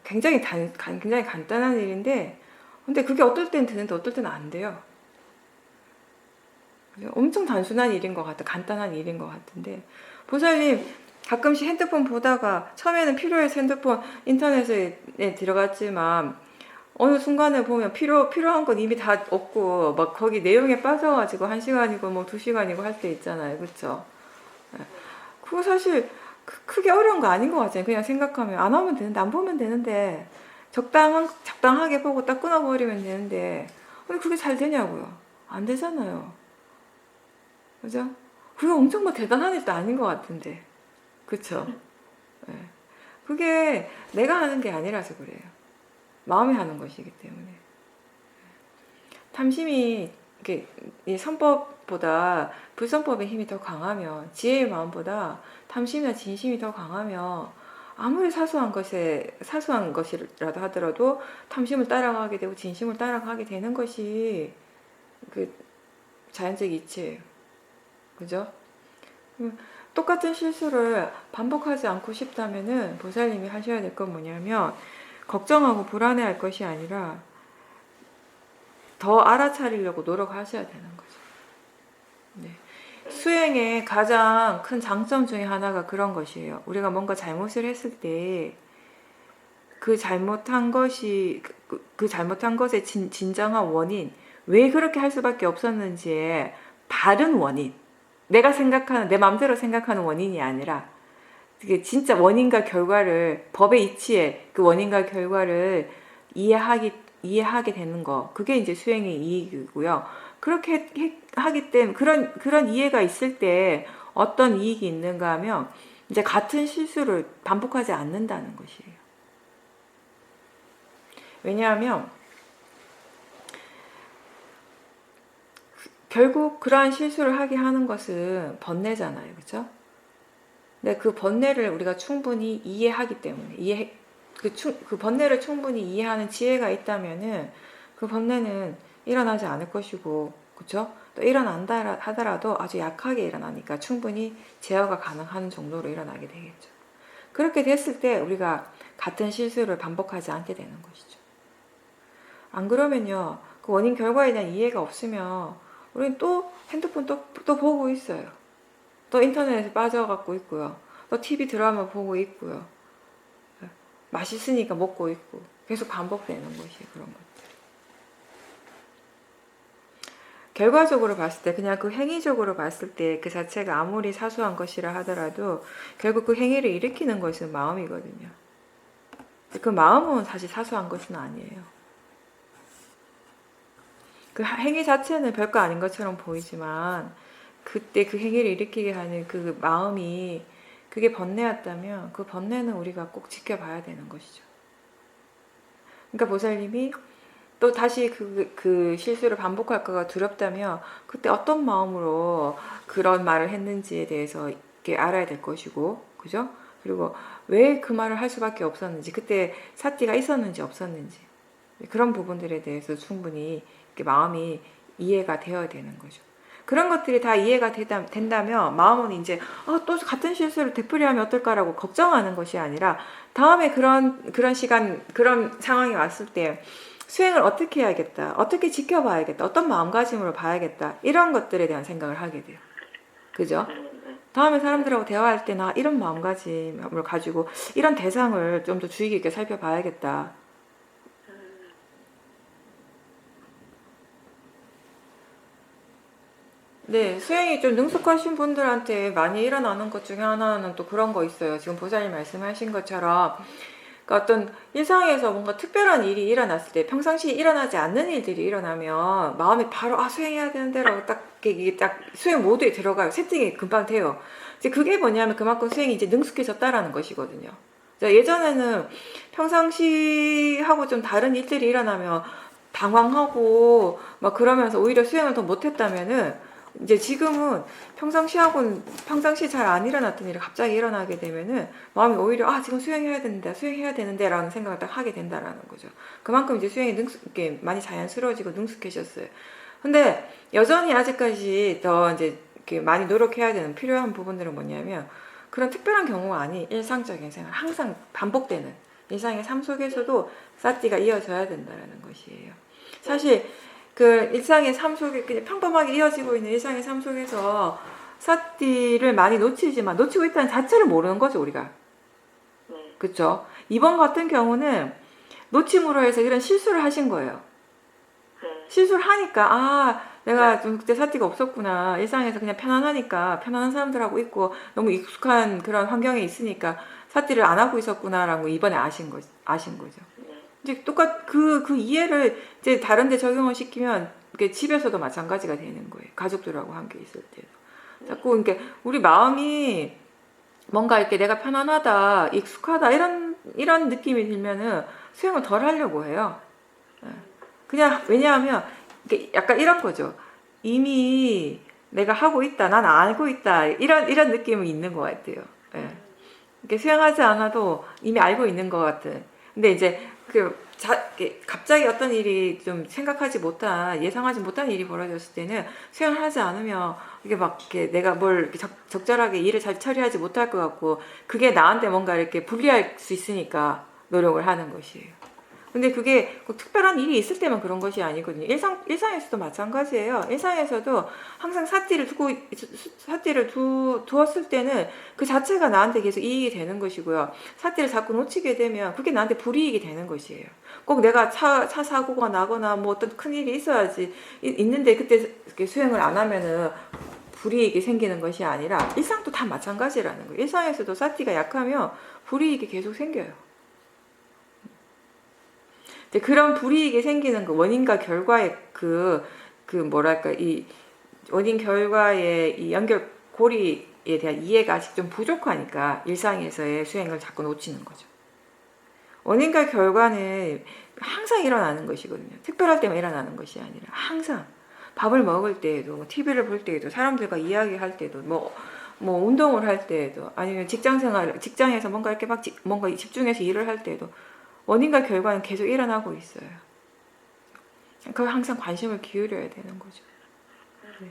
굉장히 간단한 일인데 근데 그게 어떨 땐 되는데 어떨 때는 안 돼요. 엄청 단순한 일인 것 같아. 간단한 일인 것 같은데 보살님 가끔씩 핸드폰 보다가 처음에는 필요해서 핸드폰 인터넷에 들어갔지만 어느 순간에 보면 필요한 건 이미 다 없고 막 거기 내용에 빠져가지고 1시간이고 뭐 2시간이고 할 때 있잖아요. 그쵸? 그거 사실 크게 어려운 거 아닌 것 같아요. 그냥 생각하면 안 하면 되는데 안 보면 되는데 적당하게 보고 딱 끊어버리면 되는데 왜 그게 잘 되냐고요. 안 되잖아요. 그죠? 그게 엄청 뭐 대단한 일도 아닌 것 같은데 그쵸? 네. 그게 내가 하는 게 아니라서 그래요. 마음이 하는 것이기 때문에. 탐심이 이 선법보다 불선법의 힘이 더 강하면 지혜의 마음보다 탐심이나 진심이 더 강하면 아무리 사소한 것이라도 하더라도 탐심을 따라가게 되고 진심을 따라가게 되는 것이 그 자연적 이치예요. 그죠? 똑같은 실수를 반복하지 않고 싶다면은 보살님이 하셔야 될 건 뭐냐면 걱정하고 불안해할 것이 아니라 더 알아차리려고 노력하셔야 되는 거죠. 네. 수행의 가장 큰 장점 중에 하나가 그런 것이에요. 우리가 뭔가 잘못을 했을 때 그 잘못한 것이 그 잘못한 것의 진정한 원인, 왜 그렇게 할 수밖에 없었는지의 바른 원인, 내가 생각하는 내 마음대로 생각하는 원인이 아니라 그게 진짜 원인과 결과를 법의 이치에 그 원인과 결과를 이해하게 되는 거, 그게 이제 수행의 이익이고요. 그렇게 하기 때문에 그런 이해가 있을 때 어떤 이익이 있는가 하면 이제 같은 실수를 반복하지 않는다는 것이에요. 왜냐하면 결국 그러한 실수를 하게 하는 것은 번뇌잖아요. 그렇죠? 근데 그 번뇌를 우리가 충분히 이해하기 때문에 그 번뇌를 충분히 이해하는 지혜가 있다면은 그 번뇌는 일어나지 않을 것이고, 그렇죠? 또 일어난다 하더라도 아주 약하게 일어나니까 충분히 제어가 가능한 정도로 일어나게 되겠죠. 그렇게 됐을 때 우리가 같은 실수를 반복하지 않게 되는 것이죠. 안 그러면요, 그 원인 결과에 대한 이해가 없으면 우리는 또 핸드폰 또 보고 있어요. 또 인터넷에 빠져갖고 있고요. 또 TV 드라마 보고 있고요. 맛있으니까 먹고 있고 계속 반복되는 것이 그런 것들. 결과적으로 봤을 때 그냥 그 행위적으로 봤을 때 그 자체가 아무리 사소한 것이라 하더라도 결국 그 행위를 일으키는 것은 마음이거든요. 그 마음은 사실 사소한 것은 아니에요. 그 행위 자체는 별거 아닌 것처럼 보이지만 그때 그 행위를 일으키게 하는 그 마음이 그게 번뇌였다면 그 번뇌는 우리가 꼭 지켜봐야 되는 것이죠. 그러니까 보살님이 또 다시 그 실수를 반복할까가 두렵다면 그때 어떤 마음으로 그런 말을 했는지에 대해서 이렇게 알아야 될 것이고, 그죠? 그리고 왜 그 말을 할 수밖에 없었는지, 그때 사띠가 있었는지 없었는지 그런 부분들에 대해서 충분히 이렇게 마음이 이해가 되어야 되는 거죠. 그런 것들이 다 이해가 된다면 마음은 이제 또 같은 실수를 되풀이하면 어떨까라고 걱정하는 것이 아니라 다음에 그런 시간, 그런 상황이 왔을 때 수행을 어떻게 해야겠다, 어떻게 지켜봐야겠다, 어떤 마음가짐으로 봐야겠다, 이런 것들에 대한 생각을 하게 돼요. 그죠? 다음에 사람들하고 대화할 때나 이런 마음가짐을 가지고 이런 대상을 좀 더 주의 깊게 살펴봐야겠다. 네, 수행이 좀 능숙하신 분들한테 많이 일어나는 것 중에 하나는 또 그런 거 있어요. 지금 보살님 말씀하신 것처럼 그러니까 어떤 일상에서 뭔가 특별한 일이 일어났을 때 평상시에 일어나지 않는 일들이 일어나면 마음이 바로 수행해야 되는데라고 이게 딱 수행 모드에 들어가요. 세팅이 금방 돼요. 이제 그게 뭐냐면 그만큼 수행이 이제 능숙해졌다라는 것이거든요. 예전에는 평상시하고 좀 다른 일들이 일어나면 당황하고 막 그러면서 오히려 수행을 더 못했다면은 이제 지금은 평상시 잘 안 일어났던 일이 갑자기 일어나게 되면은 마음이 오히려 지금 수행해야 되는데 라는 생각을 딱 하게 된다라는 거죠. 그만큼 이제 수행이 이렇게 많이 자연스러워지고 능숙해졌어요. 근데 여전히 아직까지 더 이제 이렇게 많이 노력해야 되는 필요한 부분들은 뭐냐면 그런 특별한 경우가 아닌 일상적인 생활, 항상 반복되는 일상의 삶 속에서도 사티가 이어져야 된다는 것이에요. 사실 그 일상의 삶 속에 그냥 평범하게 이어지고 있는 일상의 삶 속에서 사티를 많이 놓치고 있다는 자체를 모르는 거죠, 우리가. 네. 그렇죠? 이번 같은 경우는 놓침으로 해서 이런 실수를 하신 거예요. 네. 실수를 하니까 내가 좀 그때 사티가 없었구나. 일상에서 그냥 편안하니까 편안한 사람들하고 있고 너무 익숙한 그런 환경에 있으니까 사티를 안 하고 있었구나라고 이번에 아신 거죠. 네. 이제 그 이해를 이제 다른 데 적용을 시키면 이게 집에서도 마찬가지가 되는 거예요. 가족들하고 함께 있을 때도. 자꾸 이렇게 우리 마음이 뭔가 이렇게 내가 편안하다, 익숙하다 이런 느낌이 들면은 수행을 덜 하려고 해요. 그냥 왜냐하면 이게 약간 이런 거죠. 이미 내가 하고 있다, 난 알고 있다 이런 느낌이 있는 것 같아요. 예. 이렇게 수행하지 않아도 이미 알고 있는 것 같은. 근데 이제 갑자기 어떤 일이 좀 예상하지 못한 일이 벌어졌을 때는 수행을 하지 않으면 이게 막 이렇게 내가 뭘 이렇게 적절하게 일을 잘 처리하지 못할 것 같고 그게 나한테 뭔가 이렇게 불리할 수 있으니까 노력을 하는 것이에요. 근데 그게 꼭 특별한 일이 있을 때만 그런 것이 아니거든요. 일상에서도 마찬가지예요. 일상에서도 항상 사티를 두었을 때는 그 자체가 나한테 계속 이익이 되는 것이고요. 사티를 자꾸 놓치게 되면 그게 나한테 불이익이 되는 것이에요. 꼭 내가 차 사고가 나거나 뭐 어떤 큰 일이 있는데 그때 수행을 안 하면은 불이익이 생기는 것이 아니라 일상도 다 마찬가지라는 거예요. 일상에서도 사티가 약하면 불이익이 계속 생겨요. 그런 불이익이 생기는 그 원인과 결과의 이 원인 결과의 이 연결고리에 대한 이해가 아직 좀 부족하니까 일상에서의 수행을 자꾸 놓치는 거죠. 원인과 결과는 항상 일어나는 것이거든요. 특별할 때만 일어나는 것이 아니라 항상 밥을 먹을 때에도, TV를 볼 때에도, 사람들과 이야기할 때도, 뭐 운동을 할 때에도, 아니면 직장에서 뭔가 집중해서 일을 할 때에도 원인과 결과는 계속 일어나고 있어요. 그걸 항상 관심을 기울여야 되는 거죠. 네.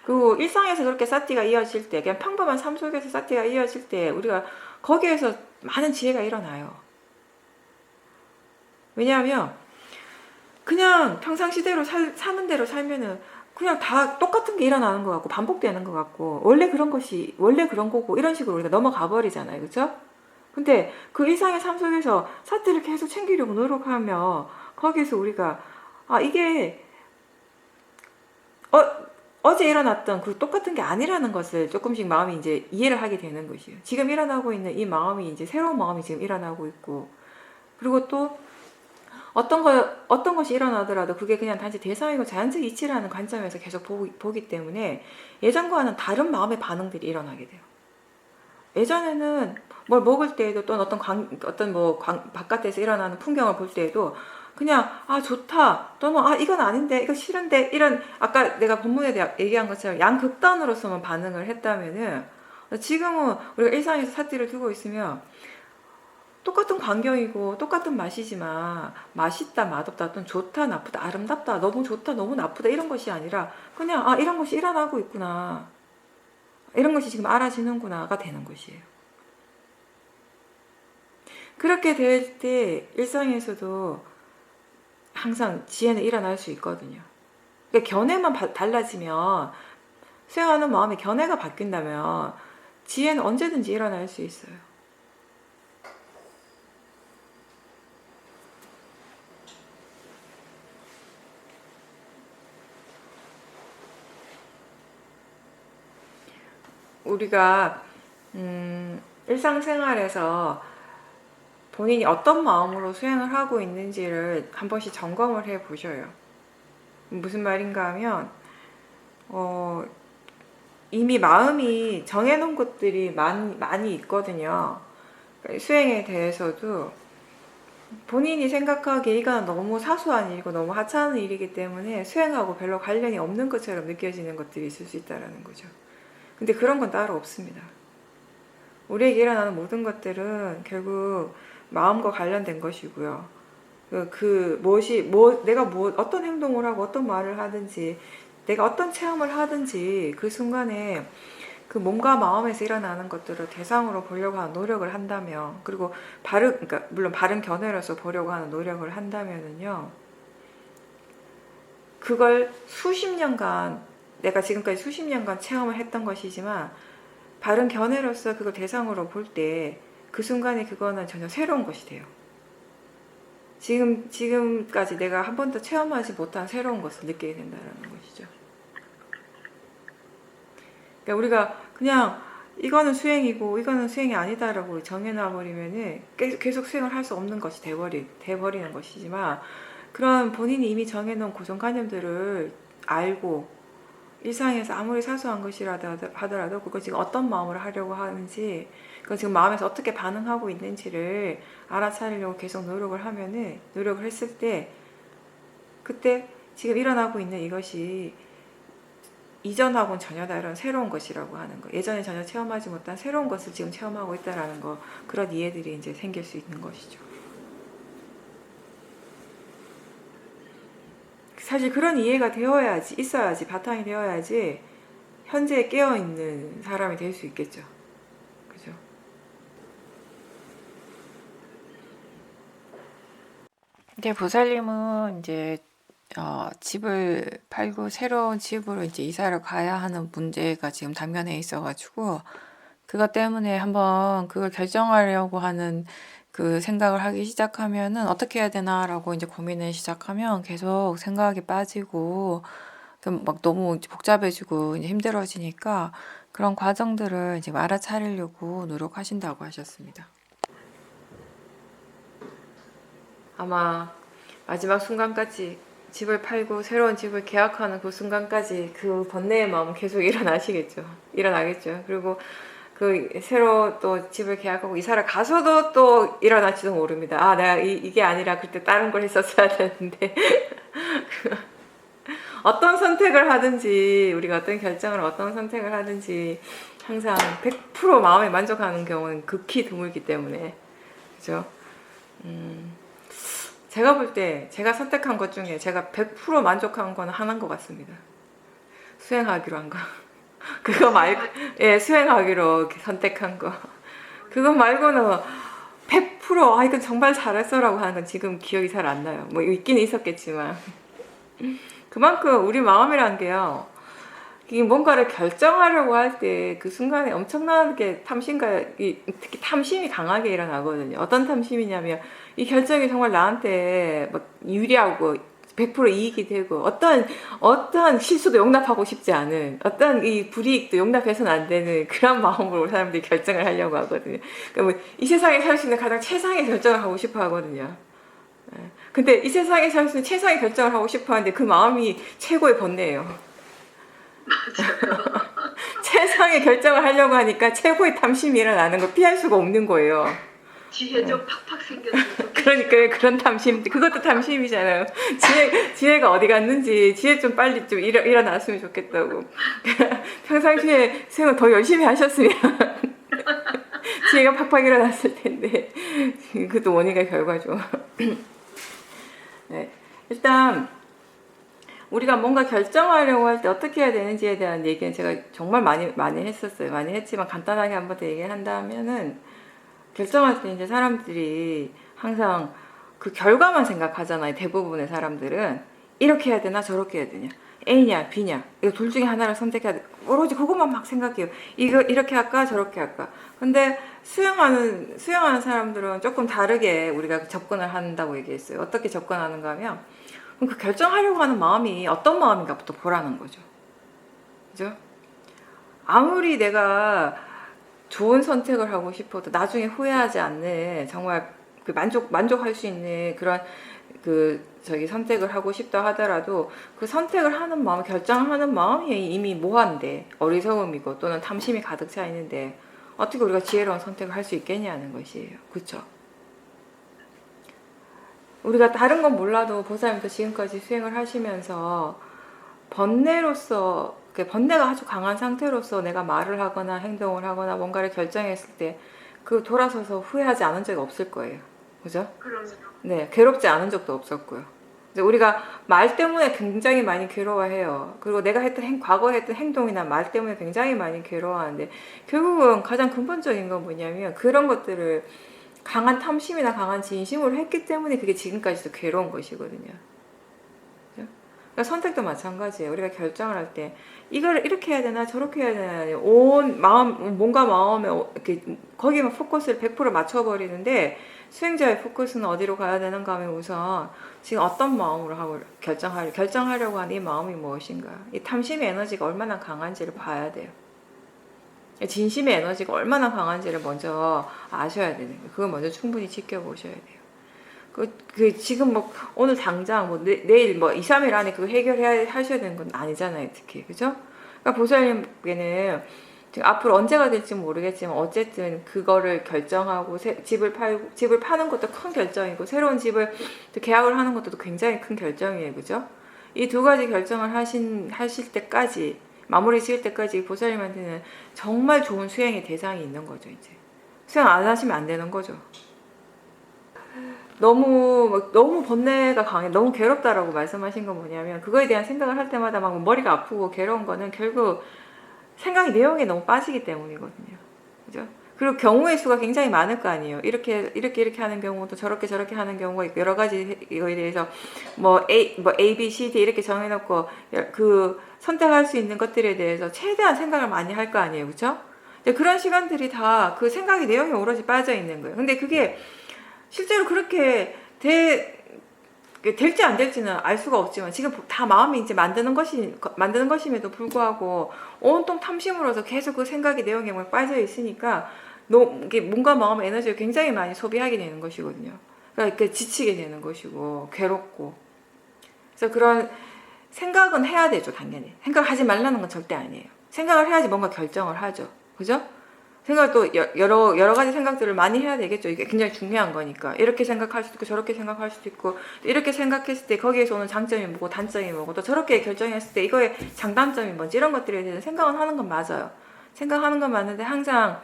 그리고 일상에서 그렇게 사티가 이어질 때, 그냥 평범한 삶 속에서 사티가 이어질 때 우리가 거기에서 많은 지혜가 일어나요. 왜냐하면 그냥 평상시대로 사는 대로 살면은 그냥 다 똑같은 게 일어나는 것 같고 반복되는 것 같고 원래 그런 거고 이런 식으로 우리가 넘어가 버리잖아요. 그렇죠? 근데 그 일상의 삶 속에서 사티를 계속 챙기려고 노력하며 거기에서 우리가 이게 어제 일어났던 그 똑같은 게 아니라는 것을 조금씩 마음이 이제 이해를 하게 되는 것이에요. 지금 일어나고 있는 이 마음이 이제 새로운 마음이 지금 일어나고 있고 그리고 또 어떤 것이 일어나더라도 그게 그냥 단지 대상이고 자연적 이치라는 관점에서 계속 보기 때문에 예전과는 다른 마음의 반응들이 일어나게 돼요. 예전에는 뭘 먹을 때에도 또는 바깥에서 일어나는 풍경을 볼 때에도 그냥 좋다 또는 이건 아닌데 이거 싫은데 이런 아까 내가 본문에 얘기한 것처럼 양극단으로서만 반응을 했다면은 지금은 우리가 일상에서 사티를 두고 있으면 똑같은 광경이고 똑같은 맛이지만 맛있다 맛없다 또는 좋다 나쁘다 아름답다 너무 좋다 너무 나쁘다 이런 것이 아니라 그냥 이런 것이 일어나고 있구나 이런 것이 지금 알아지는구나가 되는 것이에요. 그렇게 될 때 일상에서도 항상 지혜는 일어날 수 있거든요. 그러니까 견해만 달라지면 수행하는 마음의 견해가 바뀐다면 지혜는 언제든지 일어날 수 있어요. 우리가 일상생활에서 본인이 어떤 마음으로 수행을 하고 있는지를 한 번씩 점검을 해 보셔요. 무슨 말인가 하면 이미 마음이 정해놓은 것들이 많이 있거든요. 수행에 대해서도 본인이 생각하기에 이건 너무 사소한 일이고 너무 하찮은 일이기 때문에 수행하고 별로 관련이 없는 것처럼 느껴지는 것들이 있을 수 있다는 거죠. 근데 그런 건 따로 없습니다. 우리에게 일어나는 모든 것들은 결국 마음과 관련된 것이고요. 내가 어떤 행동을 하고 어떤 말을 하든지, 내가 어떤 체험을 하든지 그 순간에 그 몸과 마음에서 일어나는 것들을 대상으로 보려고 하는 노력을 한다면, 그리고 그러니까 물론 바른 견해로서 보려고 하는 노력을 한다면은요, 그걸 내가 지금까지 수십 년간 체험을 했던 것이지만, 바른 견해로서 그걸 대상으로 볼 때 그 순간에 그거는 전혀 새로운 것이 돼요. 지금까지 내가 한 번도 체험하지 못한 새로운 것을 느끼게 된다는 것이죠. 그러니까 우리가 그냥 이거는 수행이고 이거는 수행이 아니다라고 정해놔버리면은 계속 수행을 할 수 없는 것이 돼버리는 것이지만, 그런 본인이 이미 정해놓은 고정관념들을 알고 일상에서 아무리 사소한 것이라도 하더라도 그거 지금 어떤 마음으로 하려고 하는지, 그건 지금 마음에서 어떻게 반응하고 있는지를 알아차리려고 계속 노력을 했을 때, 그때 지금 일어나고 있는 이것이 이전하고는 전혀 다른 새로운 것이라고 하는 거, 예전에 전혀 체험하지 못한 새로운 것을 지금 체험하고 있다라는 거, 그런 이해들이 이제 생길 수 있는 것이죠. 사실 그런 이해가 있어야지, 바탕이 되어야지 현재에 깨어있는 사람이 될 수 있겠죠. 그죠? 이제 보살님은 이제 집을 팔고 새로운 집으로 이제 이사를 가야 하는 문제가 지금 당면에 있어가지고, 그것 때문에 한번 그걸 결정하려고 하는 그 생각을 하기 시작하면은 어떻게 해야 되나라고 이제 고민을 시작하면 계속 생각이 빠지고 막 너무 복잡해지고 이제 힘들어지니까, 그런 과정들을 이제 알아차리려고 노력하신다고 하셨습니다. 아마 마지막 순간까지 집을 팔고 새로운 집을 계약하는 그 순간까지 그 번뇌의 마음은 계속 일어나겠죠. 그리고 새로 또 집을 계약하고 이사를 가서도 또 일어날지도 모릅니다. 내가 이게 아니라 그때 다른 걸 했었어야 되는데. 어떤 선택을 하든지, 우리가 어떤 선택을 하든지 항상 100% 마음에 만족하는 경우는 극히 드물기 때문에, 그죠? 제가 볼 때 제가 선택한 것 중에 제가 100% 만족한 거는 하나인 것 같습니다. 수행하기로 한 거. 그거 말고, 수행하기로 선택한 거. 그거 말고는 100% 이건 정말 잘했어라고 하는 건 지금 기억이 잘 안 나요. 뭐 있긴 있었겠지만. 그만큼 우리 마음이란 게요, 이게 뭔가를 결정하려고 할 때 그 순간에 엄청나게 특히 탐심이 강하게 일어나거든요. 어떤 탐심이냐면, 이 결정이 정말 나한테 막 유리하고 100% 이익이 되고, 어떠한 실수도 용납하고 싶지 않은, 어떠한 이 불이익도 용납해서는 안 되는 그런 마음으로 사람들이 결정을 하려고 하거든요. 그러니까 이 세상에 살 수 있는 가장 최상의 결정을 하고 싶어 하거든요. 근데 이 세상에 살 수 있는 최상의 결정을 하고 싶어 하는데 그 마음이 최고의 번뇌예요. 최상의 결정을 하려고 하니까 최고의 탐심이 일어나는 걸 피할 수가 없는 거예요. 지혜 좀 팍팍 생겼으면 그러니까 그런 탐심, 그것도 탐심이잖아요. 지혜가 어디 갔는지, 지혜 좀 빨리 좀 일어났으면 좋겠다고. 평상시에 수행을 더 열심히 하셨으면 지혜가 팍팍 일어났을 텐데, 그것도 원인과 결과죠. 네. 일단 우리가 뭔가 결정하려고 할 때 어떻게 해야 되는지에 대한 얘기는 제가 정말 많이 했었어요. 많이 했지만 간단하게 한번 더 얘기를 한다면은, 결정할 때 이제 사람들이 항상 그 결과만 생각하잖아요. 대부분의 사람들은 이렇게 해야 되나 저렇게 해야 되냐, A냐 B냐, 이거 둘 중에 하나를 선택해야 돼. 오로지 그것만 막 생각해요. 이거 이렇게 할까 저렇게 할까. 근데 수행하는 사람들은 조금 다르게 우리가 접근을 한다고 얘기했어요. 어떻게 접근하는가 하면, 그럼 그 결정하려고 하는 마음이 어떤 마음인가부터 보라는 거죠. 그죠? 아무리 내가 좋은 선택을 하고 싶어도 나중에 후회하지 않는, 정말 그 만족할 수 있는 그런 선택을 하고 싶다 하더라도, 그 선택을 하는 마음, 결정하는 마음이 이미 모호한데, 어리석음이고 또는 탐심이 가득 차 있는데 어떻게 우리가 지혜로운 선택을 할 수 있겠냐는 것이에요. 그렇죠? 우리가 다른 건 몰라도 보살님도 지금까지 수행을 하시면서 번뇌로서, 번뇌가 아주 강한 상태로서 내가 말을 하거나 행동을 하거나 뭔가를 결정했을 때 그 돌아서서 후회하지 않은 적이 없을 거예요. 그죠? 그럼요. 네, 괴롭지 않은 적도 없었고요. 이제 우리가 말 때문에 굉장히 많이 괴로워해요. 그리고 내가 과거에 했던 행동이나 말 때문에 굉장히 많이 괴로워하는데, 결국은 가장 근본적인 건 뭐냐면 그런 것들을 강한 탐심이나 강한 진심으로 했기 때문에 그게 지금까지도 괴로운 것이거든요. 그죠? 그러니까 선택도 마찬가지예요. 우리가 결정을 할 때 이걸 이렇게 해야 되나 저렇게 해야 되나 온 마음, 몸과 마음에 이렇게 거기만 포커스를 100% 맞춰버리는데, 수행자의 포커스는 어디로 가야 되는가 하면 우선 지금 어떤 마음으로 하고 결정하려고 하는 이 마음이 무엇인가, 이 탐심의 에너지가 얼마나 강한지를 봐야 돼요. 진심의 에너지가 얼마나 강한지를 먼저 아셔야 되는 거예요. 그걸 먼저 충분히 지켜보셔야 돼요. 지금 뭐 오늘 당장 뭐 내일 뭐 2, 3일 안에 그거 하셔야 되는 건 아니잖아요, 특히. 그죠? 그러니까 보살님께는 지금 앞으로 언제가 될지 모르겠지만 어쨌든 그거를 결정하고 집을 파는 것도 큰 결정이고 새로운 집을 또 계약을 하는 것도 굉장히 큰 결정이에요. 그죠? 이 두 가지 결정을 하실 때까지, 마무리 지을 때까지 보살님한테는 정말 좋은 수행의 대상이 있는 거죠. 이제 수행 안 하시면 안 되는 거죠. 너무 번뇌가 강해, 너무 괴롭다라고 말씀하신 건 뭐냐면, 그거에 대한 생각을 할 때마다 막 머리가 아프고 괴로운 거는 결국 생각이 내용에 너무 빠지기 때문이거든요. 그죠? 그리고 경우의 수가 굉장히 많을 거 아니에요. 이렇게 하는 경우도 저렇게 하는 경우가 있고, 여러 가지 이거에 대해서 A, B, C, D 이렇게 정해놓고 그 선택할 수 있는 것들에 대해서 최대한 생각을 많이 할 거 아니에요. 그죠? 그런 시간들이 다 그 생각이 내용에 오롯이 빠져 있는 거예요. 근데 그게 실제로 그렇게 될지 안 될지는 알 수가 없지만, 지금 다 마음이 이제 만드는 것임에도 불구하고 온통 탐심으로서 계속 그 생각이 내용에 빠져 있으니까 이게 몸과 마음의 에너지를 굉장히 많이 소비하게 되는 것이거든요. 그러니까 지치게 되는 것이고 괴롭고. 그래서 그런 생각은 해야 되죠, 당연히. 생각하지 말라는 건 절대 아니에요. 생각을 해야지 뭔가 결정을 하죠. 그죠? 생각도 여러 가지 생각들을 많이 해야 되겠죠. 이게 굉장히 중요한 거니까. 이렇게 생각할 수도 있고 저렇게 생각할 수도 있고, 이렇게 생각했을 때 거기에서 오는 장점이 뭐고 단점이 뭐고, 또 저렇게 결정했을 때 이거의 장단점이 뭔지, 이런 것들에 대해서 생각은 하는 건 맞아요. 생각하는 건 맞는데 항상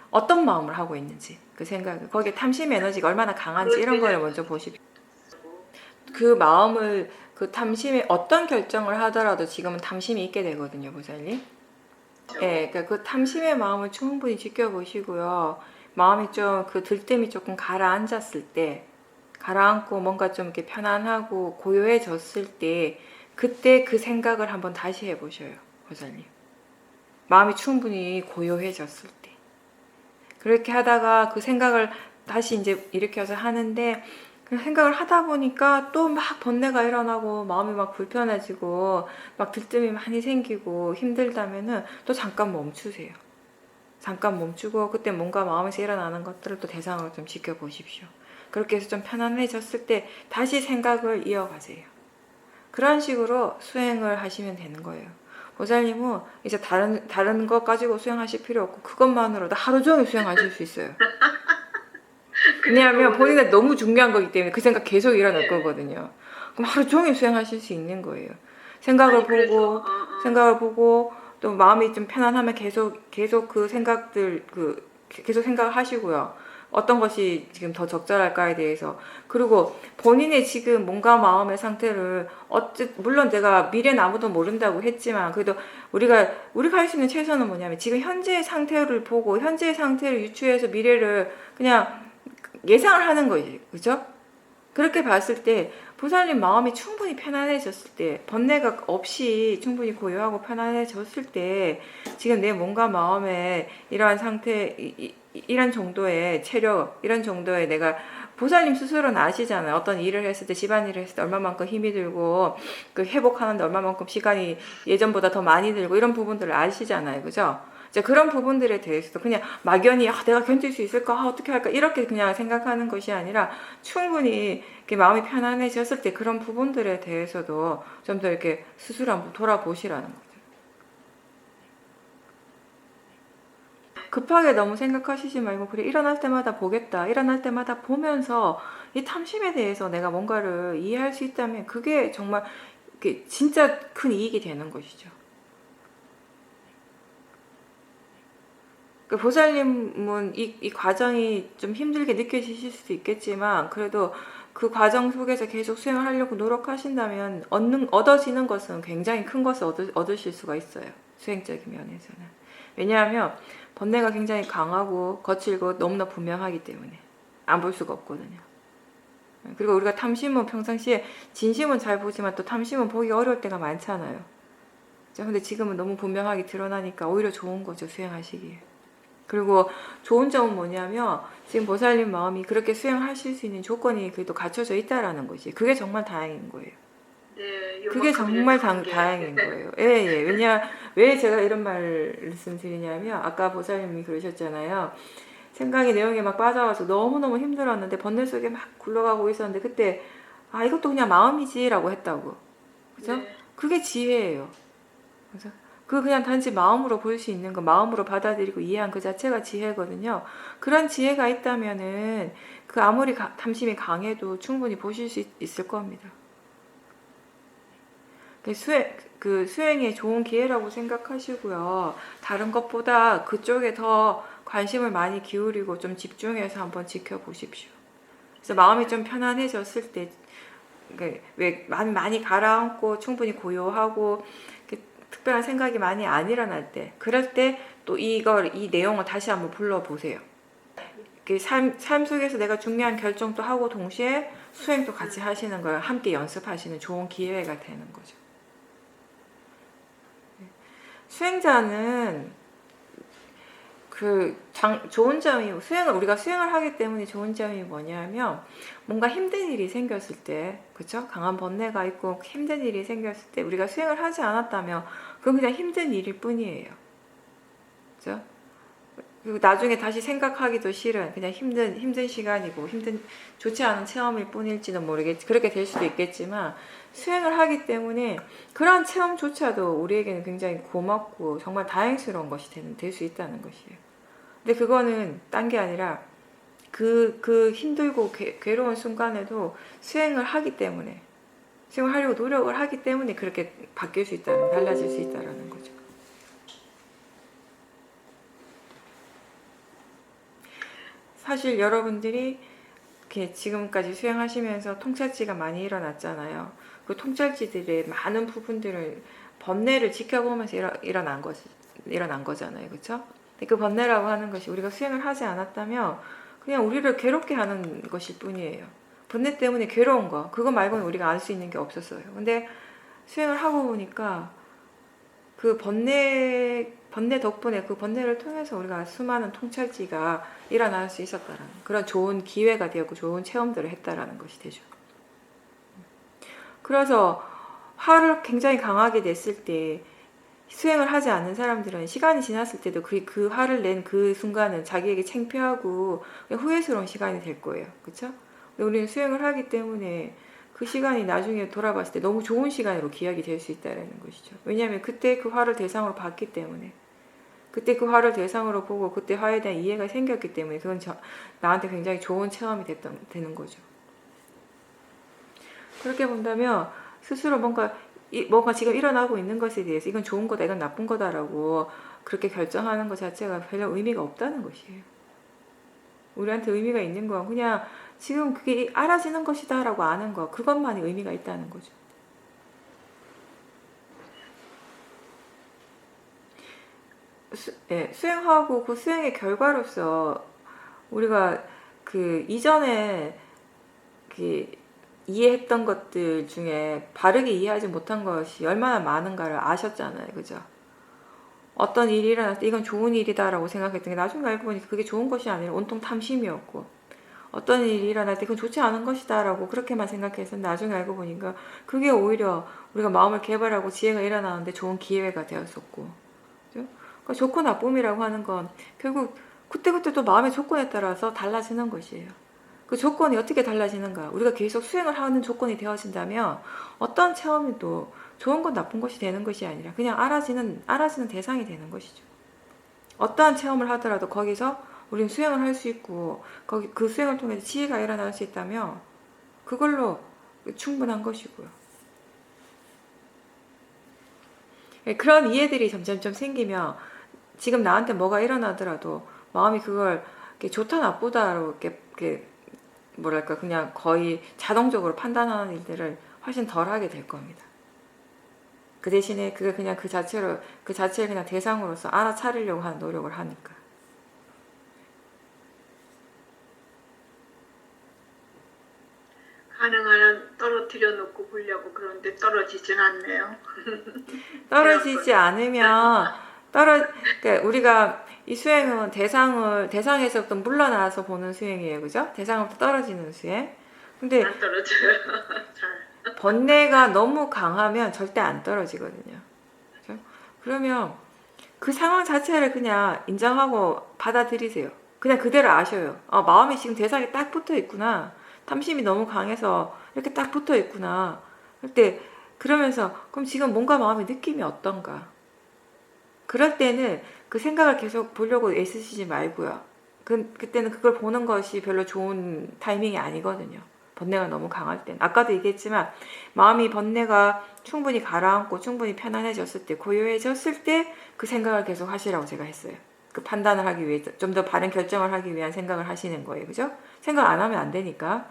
어떤 마음을 하고 있는지, 그 생각을, 거기에 탐심 에너지가 얼마나 강한지 이런 거를 먼저 보십시오. 그 마음을, 그 탐심에 어떤 결정을 하더라도 지금은 탐심이 있게 되거든요, 보살님. 네, 그러니까 그 탐심의 마음을 충분히 지켜보시고요. 마음이 좀 그 들뜸이 조금 가라앉았을 때, 가라앉고 뭔가 좀 이렇게 편안하고 고요해졌을 때, 그때 그 생각을 한번 다시 해보셔요, 보살님. 마음이 충분히 고요해졌을 때. 그렇게 하다가 그 생각을 다시 이제 일으켜서 하는데, 그 생각을 하다 보니까 또 막 번뇌가 일어나고 마음이 막 불편해지고 막 들뜸이 많이 생기고 힘들다면은 또 잠깐 멈추세요. 잠깐 멈추고 그때 뭔가 마음에서 일어나는 것들을 또 대상으로 좀 지켜보십시오. 그렇게 해서 좀 편안해졌을 때 다시 생각을 이어가세요. 그런 식으로 수행을 하시면 되는 거예요. 보살님은 이제 다른 것 가지고 수행하실 필요 없고 그것만으로도 하루 종일 수행하실 수 있어요. 왜냐하면 본인한테 너무 중요한 거기 때문에 그 생각 계속 일어날 거거든요. 그럼 하루 종일 수행하실 수 있는 거예요. 생각을 보고 또 마음이 좀 편안하면 계속 그 생각들 계속 생각을 하시고요. 어떤 것이 지금 더 적절할까에 대해서. 그리고 본인의 지금 몸과 마음의 상태를 물론 내가 미래는 아무도 모른다고 했지만, 그래도 우리가 할 수 있는 최선은 뭐냐면 지금 현재의 상태를 보고 현재의 상태를 유추해서 미래를 그냥 예상을 하는 거지. 그죠? 그렇게 봤을 때 보살님 마음이 충분히 편안해졌을 때, 번뇌가 없이 충분히 고요하고 편안해졌을 때, 지금 내 몸과 마음에 이러한 상태, 이런 정도의 체력, 이런 정도의 내가, 보살님 스스로는 아시잖아요. 어떤 일을 했을 때, 집안일을 했을 때 얼마만큼 힘이 들고 그 회복하는데 얼마만큼 시간이 예전보다 더 많이 들고 이런 부분들을 아시잖아요. 그죠? 이제 그런 부분들에 대해서도 그냥 막연히 내가 견딜 수 있을까? 어떻게 할까? 이렇게 그냥 생각하는 것이 아니라 충분히 이렇게 마음이 편안해졌을 때 그런 부분들에 대해서도 좀 더 이렇게 스스로 한번 돌아보시라는 거죠. 급하게 너무 생각하시지 말고 그래 일어날 때마다 보겠다. 일어날 때마다 보면서 이 탐심에 대해서 내가 뭔가를 이해할 수 있다면 그게 정말 진짜 큰 이익이 되는 것이죠. 그 보살님은 이 과정이 좀 힘들게 느껴지실 수도 있겠지만 그래도 그 과정 속에서 계속 수행을 하려고 노력하신다면 얻어지는 것은 굉장히 큰 것을 얻으실 수가 있어요. 수행적인 면에서는. 왜냐하면 번뇌가 굉장히 강하고 거칠고 너무나 분명하기 때문에 안 볼 수가 없거든요. 그리고 우리가 탐심은 평상시에 진심은 잘 보지만 또 탐심은 보기 어려울 때가 많잖아요. 근데 지금은 너무 분명하게 드러나니까 오히려 좋은 거죠, 수행하시기에. 그리고 좋은 점은 뭐냐면 지금 보살님 마음이 그렇게 수행하실 수 있는 조건이 그래도 갖춰져 있다라는 거지. 그게 정말 다행인 거예요. 네, 그게 정말 다행인 거예요. 예, 예. 왜 제가 이런 말씀 드리냐면 아까 보살님이 그러셨잖아요. 생각이 내용에 막 빠져가지고 너무너무 힘들었는데 번뇌 속에 막 굴러가고 있었는데 그때 이것도 그냥 마음이지라고 했다고. 그죠? 네. 그게 지혜예요. 그래서 그냥 단지 마음으로 볼 수 있는 거, 마음으로 받아들이고 이해한 그 자체가 지혜거든요. 그런 지혜가 있다면은 그 아무리 탐심이 강해도 충분히 보실 수 있을 겁니다. 수행의 좋은 기회라고 생각하시고요. 다른 것보다 그쪽에 더 관심을 많이 기울이고 좀 집중해서 한번 지켜보십시오. 그래서 마음이 좀 편안해졌을 때, 왜 많이 가라앉고 충분히 고요하고 특별한 생각이 많이 안 일어날 때, 그럴 때 또 이 내용을 다시 한번 불러보세요. 삶 속에서 내가 중요한 결정도 하고 동시에 수행도 같이 하시는 걸 함께 연습하시는 좋은 기회가 되는 거죠. 수행자는 좋은 점이 우리가 수행을 하기 때문에 좋은 점이 뭐냐면 뭔가 힘든 일이 생겼을 때, 그렇죠? 강한 번뇌가 있고 힘든 일이 생겼을 때 우리가 수행을 하지 않았다면 그건 그냥 힘든 일일 뿐이에요. 그렇죠? 그리고 나중에 다시 생각하기도 싫은 그냥 힘든 시간이고 좋지 않은 체험일 뿐일지는 모르겠지. 그렇게 될 수도 있겠지만 수행을 하기 때문에 그런 체험조차도 우리에게는 굉장히 고맙고 정말 다행스러운 것이 될 수 있다는 것이에요. 근데 그거는 딴 게 아니라 그 힘들고 괴로운 순간에도 수행을 하기 때문에 수행을 하려고 노력을 하기 때문에 그렇게 바뀔 수 있다는, 달라질 수 있다는 거죠. 사실 여러분들이 이렇게 지금까지 수행하시면서 통찰지가 많이 일어났잖아요. 그 통찰지들의 많은 부분들을 번뇌를 지켜보면서 일어난 거잖아요. 그렇죠? 그 번뇌라고 하는 것이 우리가 수행을 하지 않았다면 그냥 우리를 괴롭게 하는 것일 뿐이에요. 번뇌 때문에 괴로운 거, 그거 말고는 우리가 알 수 있는 게 없었어요. 근데 수행을 하고 보니까 그 번뇌 덕분에 그 번뇌를 통해서 우리가 수많은 통찰지가 일어날 수 있었다라는 그런 좋은 기회가 되었고 좋은 체험들을 했다라는 것이 되죠. 그래서 화를 굉장히 강하게 냈을 때 수행을 하지 않는 사람들은 시간이 지났을 때도 그 화를 낸 그 순간은 자기에게 창피하고 후회스러운 시간이 될 거예요. 그렇죠? 우리는 수행을 하기 때문에 그 시간이 나중에 돌아봤을 때 너무 좋은 시간으로 기억이 될 수 있다는 것이죠. 왜냐하면 그때 그 화를 대상으로 봤기 때문에, 그때 그 화를 대상으로 보고 그때 화에 대한 이해가 생겼기 때문에 그건 나한테 굉장히 좋은 체험이 되는 거죠. 그렇게 본다면 스스로 뭔가 지금 일어나고 있는 것에 대해서 이건 좋은 거다, 이건 나쁜 거다라고 그렇게 결정하는 것 자체가 별로 의미가 없다는 것이에요. 우리한테 의미가 있는 건 그냥 지금 그게 알아지는 것이다 라고 아는 거, 그것만이 의미가 있다는 거죠. 수행하고 그 수행의 결과로서 우리가 그 이전에 이해했던 것들 중에 바르게 이해하지 못한 것이 얼마나 많은가를 아셨잖아요. 그죠? 어떤 일이 일어났을 때 이건 좋은 일이다라고 생각했던 게 나중에 알고 보니까 그게 좋은 것이 아니라 온통 탐심이었고, 어떤 일이 일어날 때 그건 좋지 않은 것이다 라고 그렇게만 생각해서 나중에 알고 보니까 그게 오히려 우리가 마음을 개발하고 지혜가 일어나는데 좋은 기회가 되었었고, 그죠? 그러니까 좋고 나쁨이라고 하는 건 결국 그때그때 또 마음의 조건에 따라서 달라지는 것이에요. 그 조건이 어떻게 달라지는가? 우리가 계속 수행을 하는 조건이 되어진다면 어떤 체험이 또 좋은 것 나쁜 것이 되는 것이 아니라 그냥 알아지는 대상이 되는 것이죠. 어떠한 체험을 하더라도 거기서 우리는 수행을 할 수 있고 거기 그 수행을 통해서 지혜가 일어날 수 있다면 그걸로 충분한 것이고요. 그런 이해들이 점점 생기면 지금 나한테 뭐가 일어나더라도 마음이 그걸 이렇게 좋다 나쁘다로 이렇게 뭐랄까 그냥 거의 자동적으로 판단하는 일들을 훨씬 덜 하게 될 겁니다. 그 대신에 그게 그냥 그 자체를 그냥 대상으로서 알아차리려고 하는 노력을 하니까. 가능한 한 떨어뜨려 놓고 보려고 그러는데 떨어지진 않네요. 떨어지지 않으면 그러니까 우리가 이 수행은 대상에서부터 물러나서 보는 수행이에요, 그죠? 대상으로부터 떨어지는 수행. 근데 안 떨어져요. 잘. 번뇌가 너무 강하면 절대 안 떨어지거든요. 그죠? 그러면 그 상황 자체를 그냥 인정하고 받아들이세요. 그냥 그대로 아셔요. 마음이 지금 대상에 딱 붙어 있구나. 탐심이 너무 강해서 이렇게 딱 붙어 있구나. 그러면서 그럼 지금 뭔가 마음의 느낌이 어떤가? 그럴 때는 그 생각을 계속 보려고 애쓰시지 말고요. 그때는 그걸 보는 것이 별로 좋은 타이밍이 아니거든요. 번뇌가 너무 강할 때는. 아까도 얘기했지만 마음이 번뇌가 충분히 가라앉고 충분히 편안해졌을 때, 고요해졌을 때 그 생각을 계속 하시라고 제가 했어요. 그 판단을 하기 위해 좀 더 바른 결정을 하기 위한 생각을 하시는 거예요. 그죠? 생각 안 하면 안 되니까.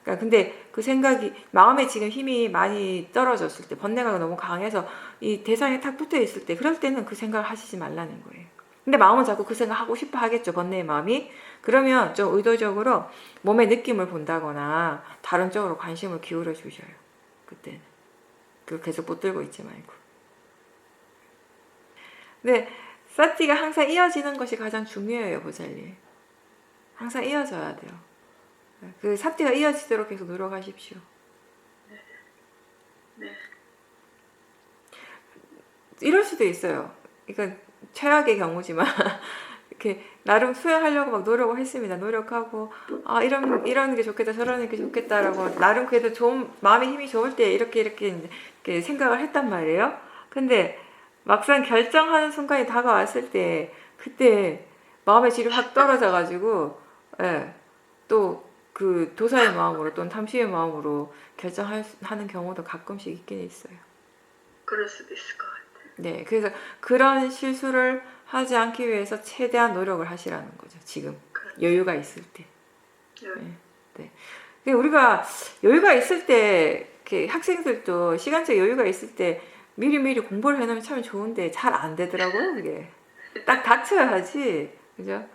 그러니까 근데 그 생각이 마음에 지금 힘이 많이 떨어졌을 때, 번뇌가 너무 강해서 이 대상에 탁 붙어 있을 때, 그럴 때는 그 생각을 하시지 말라는 거예요. 근데 마음은 자꾸 그 생각 하고 싶어 하겠죠, 번뇌의 마음이. 그러면 좀 의도적으로 몸의 느낌을 본다거나 다른 쪽으로 관심을 기울여 주셔요. 그때는. 그걸 계속 붙들고 있지 말고. 근데 사티가 항상 이어지는 것이 가장 중요해요, 보살님. 항상 이어져야 돼요. 그 사티가 이어지도록 계속 노력하십시오. 네. 이럴 수도 있어요. 이건 최악의 경우지만 이렇게 나름 수행하려고 막 노력을 했습니다. 노력하고 이런 게 좋겠다, 저런 게 좋겠다라고 나름 그래도 좀 마음의 힘이 좋을 때 이렇게 생각을 했단 말이에요. 근데 막상 결정하는 순간이 다가왔을 때 그때 마음의 질이 확 떨어져가지고 또 그 도사의 마음으로 또는 탐심의 마음으로 결정하는 경우도 가끔씩 있긴 있어요. 그럴 수도 있을 것 같아요. 네, 그래서 그런 실수를 하지 않기 위해서 최대한 노력을 하시라는 거죠. 지금 여유가 있을 때. 네. 우리가 여유가 있을 때 이렇게 학생들도 시간적 여유가 있을 때 미리미리 공부를 해놓으면 참 좋은데 잘 안 되더라고요. 그게 딱 닥쳐야 하지, 그죠?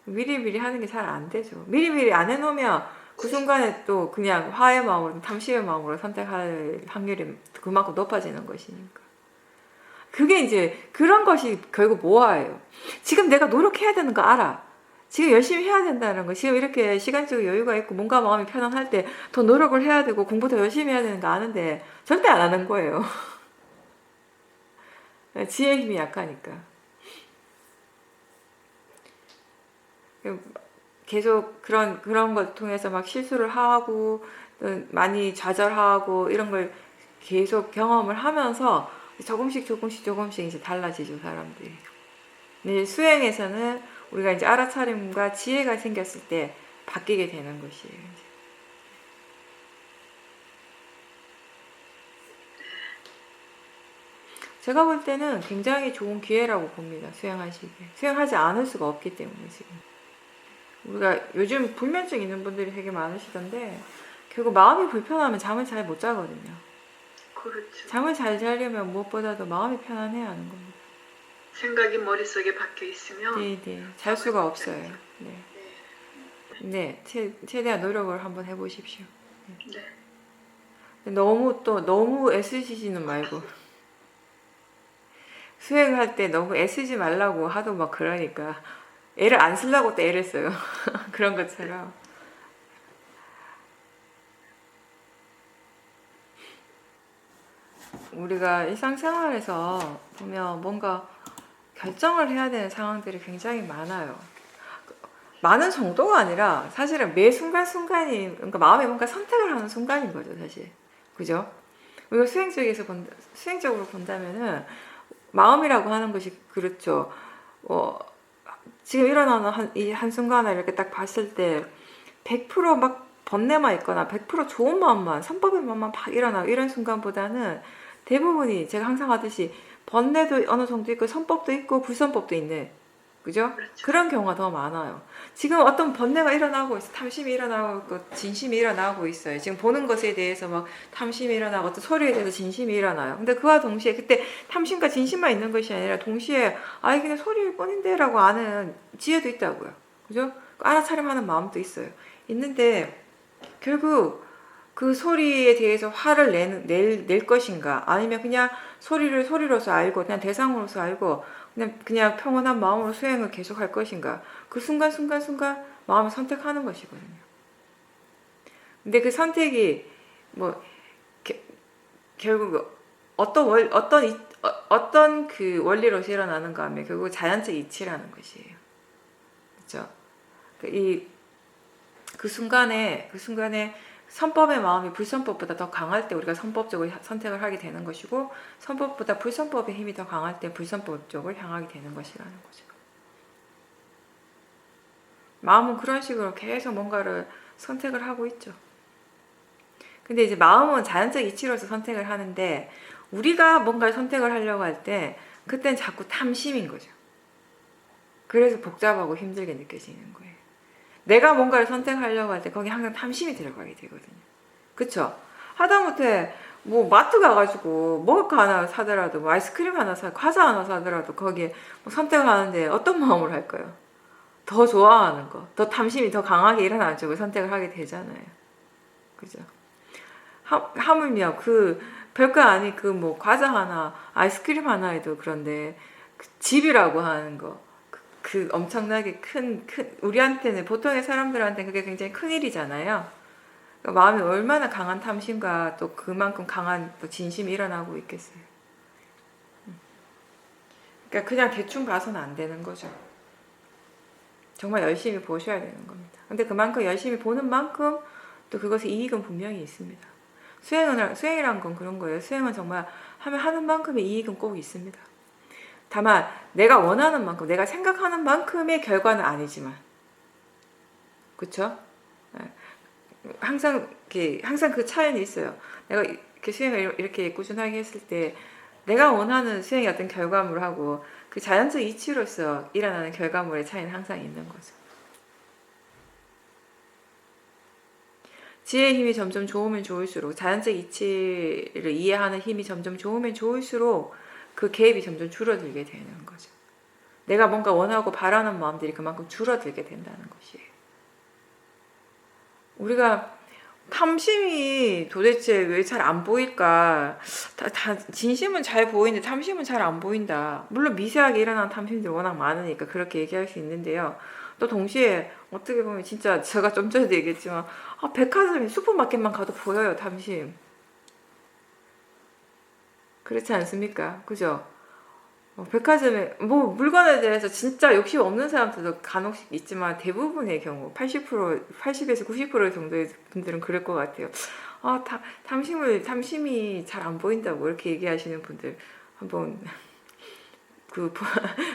미리미리 하는 게 잘 안 되죠. 미리미리 안 해놓으면 그 순간에 또 그냥 화의 마음으로 탐심의 마음으로 선택할 확률이 그만큼 높아지는 것이니까. 그게 이제 그런 것이 결국 모아예요. 지금 내가 노력해야 되는 거 알아. 지금 열심히 해야 된다는 거. 지금 이렇게 시간적 여유가 있고 뭔가 마음이 편안할 때 더 노력을 해야 되고 공부 더 열심히 해야 되는 거 아는데 절대 안 하는 거예요. 지혜 힘이 약하니까. 계속 그런 걸 통해서 막 실수를 하고 많이 좌절하고 이런 걸 계속 경험을 하면서 조금씩 이제 달라지죠, 사람들이. 근데 수행에서는 우리가 이제 알아차림과 지혜가 생겼을 때 바뀌게 되는 것이에요. 이제. 제가 볼 때는 굉장히 좋은 기회라고 봅니다. 수행하시기에. 수행하지 않을 수가 없기 때문에 지금. 우리가 요즘 불면증 있는 분들이 되게 많으시던데 결국 마음이 불편하면 잠을 잘 못 자거든요. 그렇죠. 잠을 잘 자려면 무엇보다도 마음이 편안해야 하는 겁니다. 생각이 머릿속에 박혀 있으면 네. 잘 수가 없어요. 네. 네. 최대한 노력을 한번 해보십시오. 네. 너무 애쓰시지는 말고. 수행할 때 너무 애쓰지 말라고 하도 막 그러니까 애를 안 쓰려고 또 애를 써요. 그런 것처럼. 우리가 일상생활에서 보면 뭔가 결정을 해야 되는 상황들이 굉장히 많아요. 많은 정도가 아니라 사실은 매 순간순간이 그러니까 마음에 뭔가 선택을 하는 순간인 거죠, 사실. 그죠? 우리가 수행적으로 본다면은 마음이라고 하는 것이 그렇죠. 지금 일어나는 이 한순간에 이렇게 딱 봤을 때 100%막 번뇌만 있거나 100% 좋은 마음만, 선법의 마음만 막 일어나고 이런 순간보다는 대부분이 제가 항상 하듯이 번뇌도 어느 정도 있고 선법도 있고 불선법도 있네. 그죠? 그렇죠. 그런 경우가 더 많아요. 지금 어떤 번뇌가 일어나고 있어. 탐심이 일어나고 있고 진심이 일어나고 있어요. 지금 보는 것에 대해서 막 탐심이 일어나고 또 소리에 대해서 진심이 일어나요. 근데 그와 동시에 그때 탐심과 진심만 있는 것이 아니라 동시에 아 이게 그냥 소리일 뿐인데 라고 아는 지혜도 있다고요. 그죠? 알아차림하는 마음도 있어요. 있는데 결국 그 소리에 대해서 화를 낼 것인가 아니면 그냥 소리를 소리로서 알고 그냥 대상으로서 알고 그냥 평온한 마음으로 수행을 계속 할 것인가 그 순간 마음을 선택하는 것이거든요. 근데 그 선택이 뭐 결국 어떤 그 원리로서 일어나는가 하면 결국 자연적 이치라는 것이에요. 그렇죠? 그 순간에 선법의 마음이 불선법보다 더 강할 때 우리가 선법 쪽을 선택을 하게 되는 것이고 선법보다 불선법의 힘이 더 강할 때 불선법 쪽을 향하게 되는 것이라는 거죠. 마음은 그런 식으로 계속 뭔가를 선택을 하고 있죠. 근데 이제 마음은 자연적 이치로서 선택을 하는데 우리가 뭔가를 선택을 하려고 할 때 그땐 자꾸 탐심인 거죠. 그래서 복잡하고 힘들게 느껴지는 거예요. 내가 뭔가를 선택하려고 할 때 거기 항상 탐심이 들어가게 되거든요. 그쵸? 하다못해 뭐 마트 가가지고 먹을 거 하나 사더라도 뭐 아이스크림 하나 과자 하나 사더라도 거기에 뭐 선택을 하는데 어떤 마음으로 할까요? 더 좋아하는 거, 더 탐심이 더 강하게 일어나는 쪽을 선택을 하게 되잖아요. 그죠? 하물며 그 별거 아닌 그 뭐 과자 하나, 아이스크림 하나에도 그런데 그 집이라고 하는 거 그 엄청나게 큰 우리한테는 보통의 사람들한테는 그게 굉장히 큰 일이잖아요. 그러니까 마음이 얼마나 강한 탐심과 또 그만큼 강한 또 진심이 일어나고 있겠어요. 그러니까 그냥 대충 봐서는 안 되는 거죠. 정말 열심히 보셔야 되는 겁니다. 근데 그만큼 열심히 보는 만큼 또 그것의 이익은 분명히 있습니다. 수행이란 건 그런 거예요. 수행은 정말 하는 만큼의 이익은 꼭 있습니다. 다만 내가 원하는 만큼 내가 생각하는 만큼의 결과는 아니지만 그렇죠? 항상 그 차이는 있어요. 내가 이렇게 수행을 이렇게 꾸준하게 했을 때 내가 원하는 수행의 어떤 결과물하고 그 자연적 이치로서 일어나는 결과물의 차이는 항상 있는 거죠. 지혜의 힘이 점점 좋으면 좋을수록 자연적 이치를 이해하는 힘이 점점 좋으면 좋을수록 그 갭이 점점 줄어들게 되는 거죠. 내가 뭔가 원하고 바라는 마음들이 그만큼 줄어들게 된다는 것이에요. 우리가 탐심이 도대체 왜 잘 안 보일까? 진심은 잘 보이는데 탐심은 잘 안 보인다. 물론 미세하게 일어나는 탐심들이 워낙 많으니까 그렇게 얘기할 수 있는데요. 또 동시에 어떻게 보면 진짜 제가 좀 전에도 얘기했지만 백화점에 슈퍼마켓만 가도 보여요, 탐심. 그렇지 않습니까? 그죠? 백화점에 뭐 물건에 대해서 진짜 욕심 없는 사람들도 간혹씩 있지만 대부분의 경우 80에서 90% 정도의 분들은 그럴 것 같아요. 탐심이 잘 안 보인다고 이렇게 얘기하시는 분들 한번 그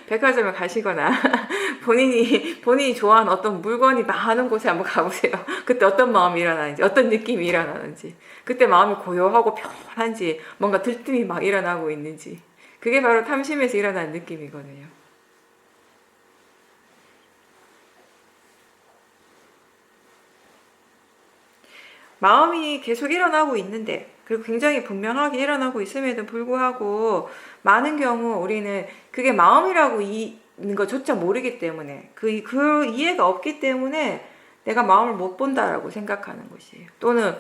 백화점에 가시거나 본인이 좋아하는 어떤 물건이 많은 곳에 한번 가보세요. 그때 어떤 마음이 일어나는지, 어떤 느낌이 일어나는지, 그때 마음이 고요하고 편한지, 뭔가 들뜸이 막 일어나고 있는지, 그게 바로 탐심에서 일어나는 느낌이거든요. 마음이 계속 일어나고 있는데, 그리고 굉장히 분명하게 일어나고 있음에도 불구하고 많은 경우 우리는 그게 마음이라고 있는 것조차 모르기 때문에 그 이해가 없기 때문에 내가 마음을 못 본다라고 생각하는 것이에요. 또는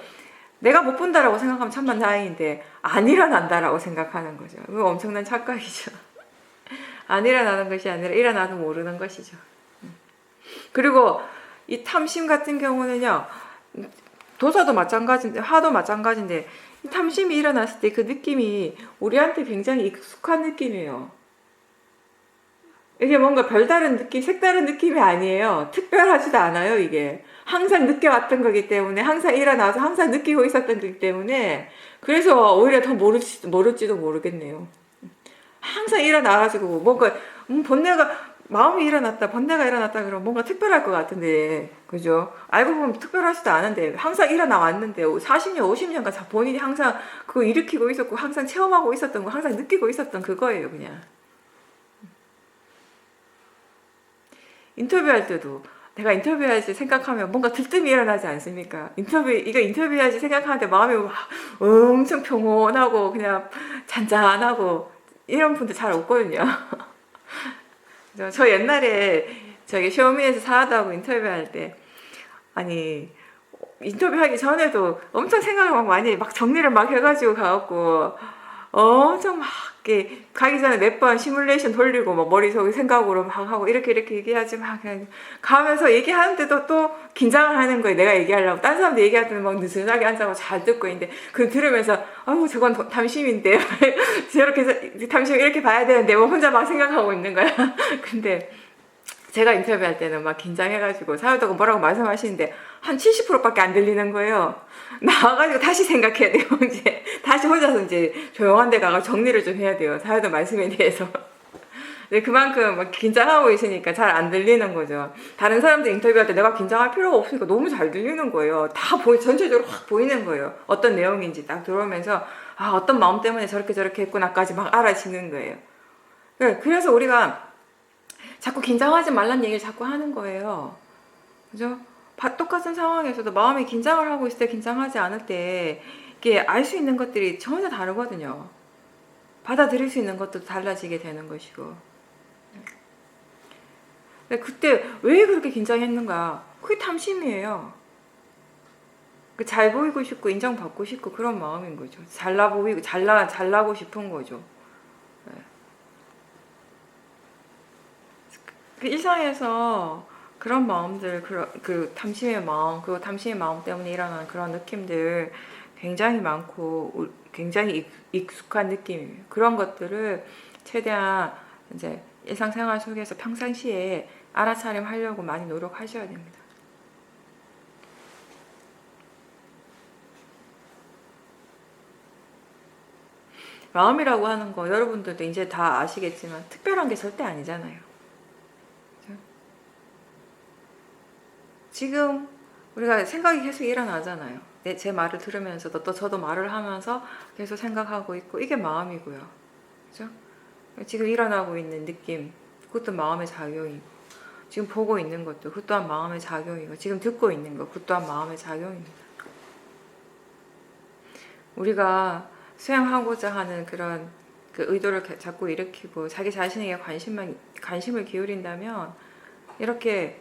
내가 못 본다라고 생각하면 참만 다행인데 안 일어난다라고 생각하는 거죠. 그거 엄청난 착각이죠. 안 일어나는 것이 아니라 일어나도 모르는 것이죠. 그리고 이 탐심 같은 경우는요. 도사도 마찬가지인데 화도 마찬가지인데 이 탐심이 일어났을 때 그 느낌이 우리한테 굉장히 익숙한 느낌이에요. 이게 뭔가 별다른 느낌, 색다른 느낌이 아니에요. 특별하지도 않아요, 이게. 항상 느껴왔던 거기 때문에, 항상 일어나서 항상 느끼고 있었던 거기 때문에, 그래서 오히려 더 모를지도 모르겠네요. 항상 일어나가지고, 뭔가, 본내가 마음이 일어났다, 번뇌가 일어났다 그러면 뭔가 특별할 것 같은데, 그죠? 알고 보면 특별하지도 않은데, 항상 일어나 왔는데, 40년, 50년간 본인이 항상 그거 일으키고 있었고, 항상 체험하고 있었던 거, 항상 느끼고 있었던 그거예요, 그냥. 인터뷰할 때도, 내가 인터뷰해야지 생각하면 뭔가 들뜸이 일어나지 않습니까? 이거 인터뷰해야지 생각하는데 마음이 막 엄청 평온하고, 그냥 잔잔하고, 이런 분들 잘 없거든요. 저 옛날에 저기 쇼미에서 사하다고 인터뷰할 때 아니 인터뷰하기 전에도 엄청 생각을 막 많이 막 정리를 막 해가지고 가갖고 엄청 막 이렇게 가기 전에 몇 번 시뮬레이션 돌리고 막 머릿속에 생각으로 막 하고 이렇게 얘기하지 막 그냥 가면서 얘기하는데도 또 긴장을 하는 거예요. 내가 얘기하려고 딴 사람들 얘기할 때는 막 느슨하게 앉아서 잘 듣고 있는데 그 들으면서 아우 저건 탐심인데 저렇게 해서 탐심 이렇게 봐야 되는데 뭐 혼자 막 생각하고 있는 거야. 근데 제가 인터뷰할 때는 막 긴장해가지고 사회자가 뭐라고 말씀하시는데 한 70%밖에 안 들리는 거예요. 나와가지고 다시 생각해야 돼요. 이제 다시 혼자서 이제 조용한 데 가서 정리를 좀 해야 돼요. 사회자 말씀에 대해서. 근데 그만큼 막 긴장하고 있으니까 잘 안 들리는 거죠. 다른 사람들 인터뷰할 때 내가 긴장할 필요가 없으니까 너무 잘 들리는 거예요. 다 전체적으로 확 보이는 거예요. 어떤 내용인지 딱 들어오면서 아 어떤 마음 때문에 저렇게 했구나까지 막 알아지는 거예요. 그래서 우리가 자꾸 긴장하지 말란 얘기를 자꾸 하는 거예요. 그죠? 똑같은 상황에서도 마음이 긴장을 하고 있을 때, 긴장하지 않을 때, 이게 알 수 있는 것들이 전혀 다르거든요. 받아들일 수 있는 것도 달라지게 되는 것이고. 그때 왜 그렇게 긴장했는가? 그게 탐심이에요. 잘 보이고 싶고, 인정받고 싶고, 그런 마음인 거죠. 잘나 보이고, 잘나고 싶은 거죠. 그 일상에서 그런 마음들, 그 탐심의 마음, 그 탐심의 마음 때문에 일어나는 그런 느낌들 굉장히 많고, 굉장히 익숙한 느낌이에요. 그런 것들을 최대한 이제 일상생활 속에서 평상시에 알아차림하려고 많이 노력하셔야 됩니다. 마음이라고 하는 거 여러분들도 이제 다 아시겠지만 특별한 게 절대 아니잖아요. 지금 우리가 생각이 계속 일어나잖아요. 제 말을 들으면서도 또 저도 말을 하면서 계속 생각하고 있고 이게 마음이고요. 그죠? 지금 일어나고 있는 느낌 그것도 마음의 작용이고 지금 보고 있는 것도 그것 또한 마음의 작용이고 지금 듣고 있는 것 그것 또한 마음의 작용입니다. 우리가 수행하고자 하는 그런 그 의도를 자꾸 일으키고 자기 자신에게 관심을 기울인다면 이렇게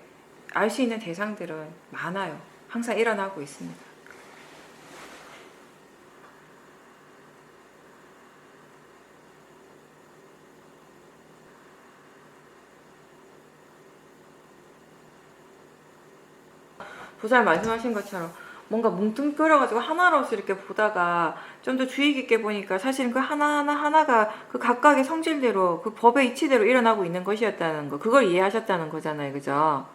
알 수 있는 대상들은 많아요. 항상 일어나고 있습니다. 보살 말씀하신 것처럼 뭔가 뭉뚱그려가지고 하나로서 이렇게 보다가 좀 더 주의 깊게 보니까 사실은 그 하나가 그 각각의 성질대로 그 법의 이치대로 일어나고 있는 것이었다는 거 그걸 이해하셨다는 거잖아요. 그죠?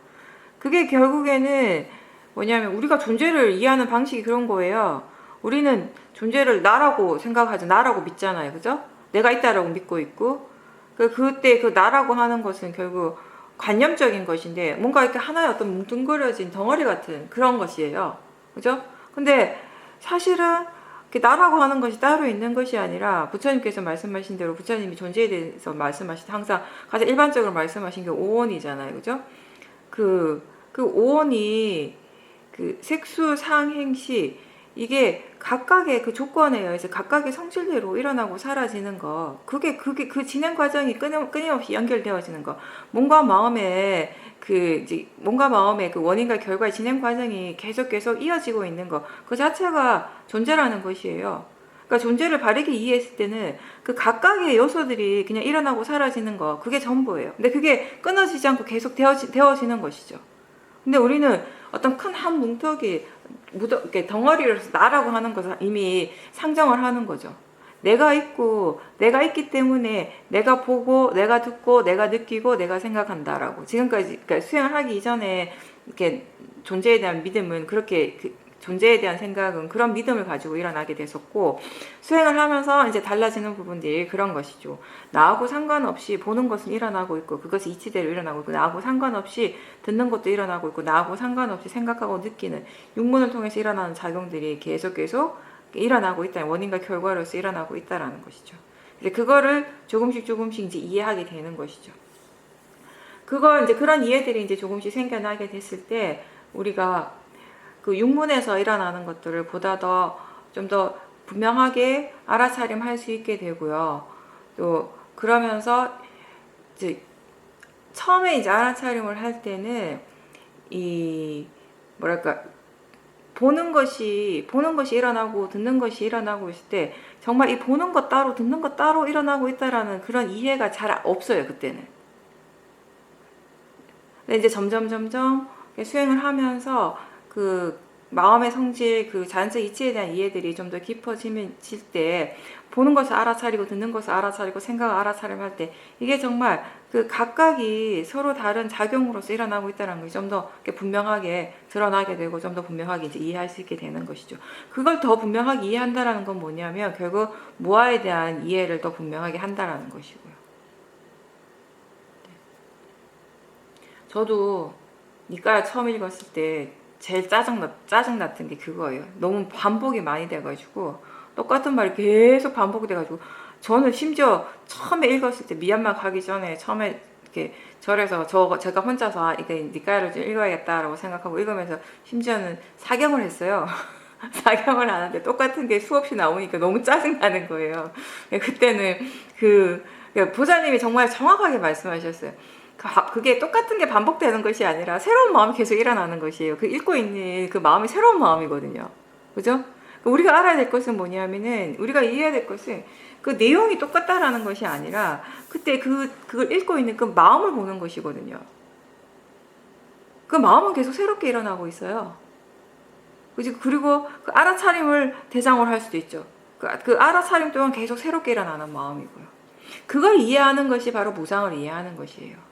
그게 결국에는 뭐냐면 우리가 존재를 이해하는 방식이 그런 거예요. 우리는 존재를 나라고 생각하죠. 나라고 믿잖아요. 그죠? 내가 있다라고 믿고 있고 그때 그 나라고 하는 것은 결국 관념적인 것인데 뭔가 이렇게 하나의 어떤 뭉뚱그려진 덩어리 같은 그런 것이에요. 그죠? 근데 사실은 나라고 하는 것이 따로 있는 것이 아니라 부처님께서 말씀하신 대로 부처님이 존재에 대해서 말씀하실 때 항상 가장 일반적으로 말씀하신 게 오온이잖아요. 그죠? 그 오온이 그 색수, 상, 행시 이게 각각의 그 조건에 의해서 각각의 성질대로 일어나고 사라지는 거 그게 그 진행 과정이 끊임없이 연결되어지는 거 몸과 마음의 그 원인과 결과의 진행 과정이 계속 이어지고 있는 거 그 자체가 존재라는 것이에요. 그러니까 존재를 바르게 이해했을 때는 그 각각의 요소들이 그냥 일어나고 사라지는 거 그게 전부예요. 근데 그게 끊어지지 않고 계속 되어지는 것이죠. 근데 우리는 어떤 큰 한 뭉텅이 덩어리로서 나라고 하는 것을 이미 상정을 하는 거죠. 내가 있고 내가 있기 때문에 내가 보고 내가 듣고 내가 느끼고 내가 생각한다라고 지금까지 그러니까 수행을 하기 이전에 이렇게 존재에 대한 믿음은 그렇게 존재에 대한 생각은 그런 믿음을 가지고 일어나게 됐었고, 수행을 하면서 이제 달라지는 부분들이 그런 것이죠. 나하고 상관없이 보는 것은 일어나고 있고, 그것이 이치대로 일어나고 있고, 나하고 상관없이 듣는 것도 일어나고 있고, 나하고 상관없이 생각하고 느끼는 육문을 통해서 일어나는 작용들이 계속 일어나고 있다. 원인과 결과로서 일어나고 있다라는 것이죠. 이제 그거를 조금씩 이제 이해하게 되는 것이죠. 그걸 이제 그런 이해들이 이제 조금씩 생겨나게 됐을 때, 우리가 그 육문에서 일어나는 것들을 보다 좀 더 분명하게 알아차림할 수 있게 되고요. 또 그러면서 이제 처음에 이제 알아차림을 할 때는 이 뭐랄까, 보는 것이 일어나고 듣는 것이 일어나고 있을 때 정말 이 보는 것 따로 듣는 것 따로 일어나고 있다라는 그런 이해가 잘 없어요, 그때는. 근데 이제 점점 수행을 하면서 그 마음의 성질, 그 자연적 이치에 대한 이해들이 좀 더 깊어질 때, 보는 것을 알아차리고 듣는 것을 알아차리고 생각을 알아차림할 때 이게 정말 그 각각이 서로 다른 작용으로서 일어나고 있다는 것이 좀 더 분명하게 드러나게 되고, 좀 더 분명하게 이제 이해할 수 있게 되는 것이죠. 그걸 더 분명하게 이해한다라는 건 뭐냐면, 결국 무아에 대한 이해를 더 분명하게 한다라는 것이고요. 저도 니까야 처음 읽었을 때 제일 짜증났던 게 그거예요. 너무 반복이 많이 돼가지고, 똑같은 말이 계속 반복이 돼가지고, 저는 심지어 처음에 읽었을 때, 미얀마 가기 전에 처음에 이렇게 절에서 제가 혼자서 이게 니까야를 좀 읽어야겠다라고 생각하고 읽으면서 심지어는 사경을 했어요. 사경을 하는데 똑같은 게 수없이 나오니까 너무 짜증나는 거예요. 그때는 보살님이 정말 정확하게 말씀하셨어요. 그게 똑같은 게 반복되는 것이 아니라 새로운 마음이 계속 일어나는 것이에요. 그 읽고 있는 그 마음이 새로운 마음이거든요. 그죠? 우리가 알아야 될 것은 뭐냐면은, 우리가 이해해야 될 것은 그 내용이 똑같다라는 것이 아니라 그때 그걸 읽고 있는 그 마음을 보는 것이거든요. 그 마음은 계속 새롭게 일어나고 있어요. 그리고 그 알아차림을 대상으로 할 수도 있죠. 그 알아차림 동안 계속 새롭게 일어나는 마음이고요. 그걸 이해하는 것이 바로 무상을 이해하는 것이에요.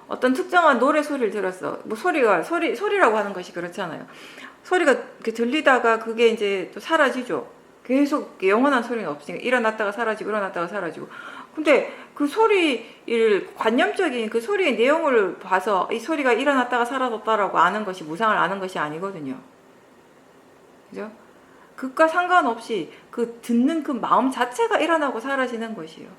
어떤 특정한 노래 소리를 들었어. 뭐 소리라고 하는 것이 그렇잖아요. 소리가 이렇게 들리다가 그게 이제 또 사라지죠. 계속 영원한 소리는 없으니까 일어났다가 사라지고 일어났다가 사라지고. 근데 그 소리를, 관념적인 그 소리의 내용을 봐서 이 소리가 일어났다가 사라졌다라고 아는 것이 무상을 아는 것이 아니거든요. 그죠? 그과 상관없이 그 듣는 그 마음 자체가 일어나고 사라지는 것이에요.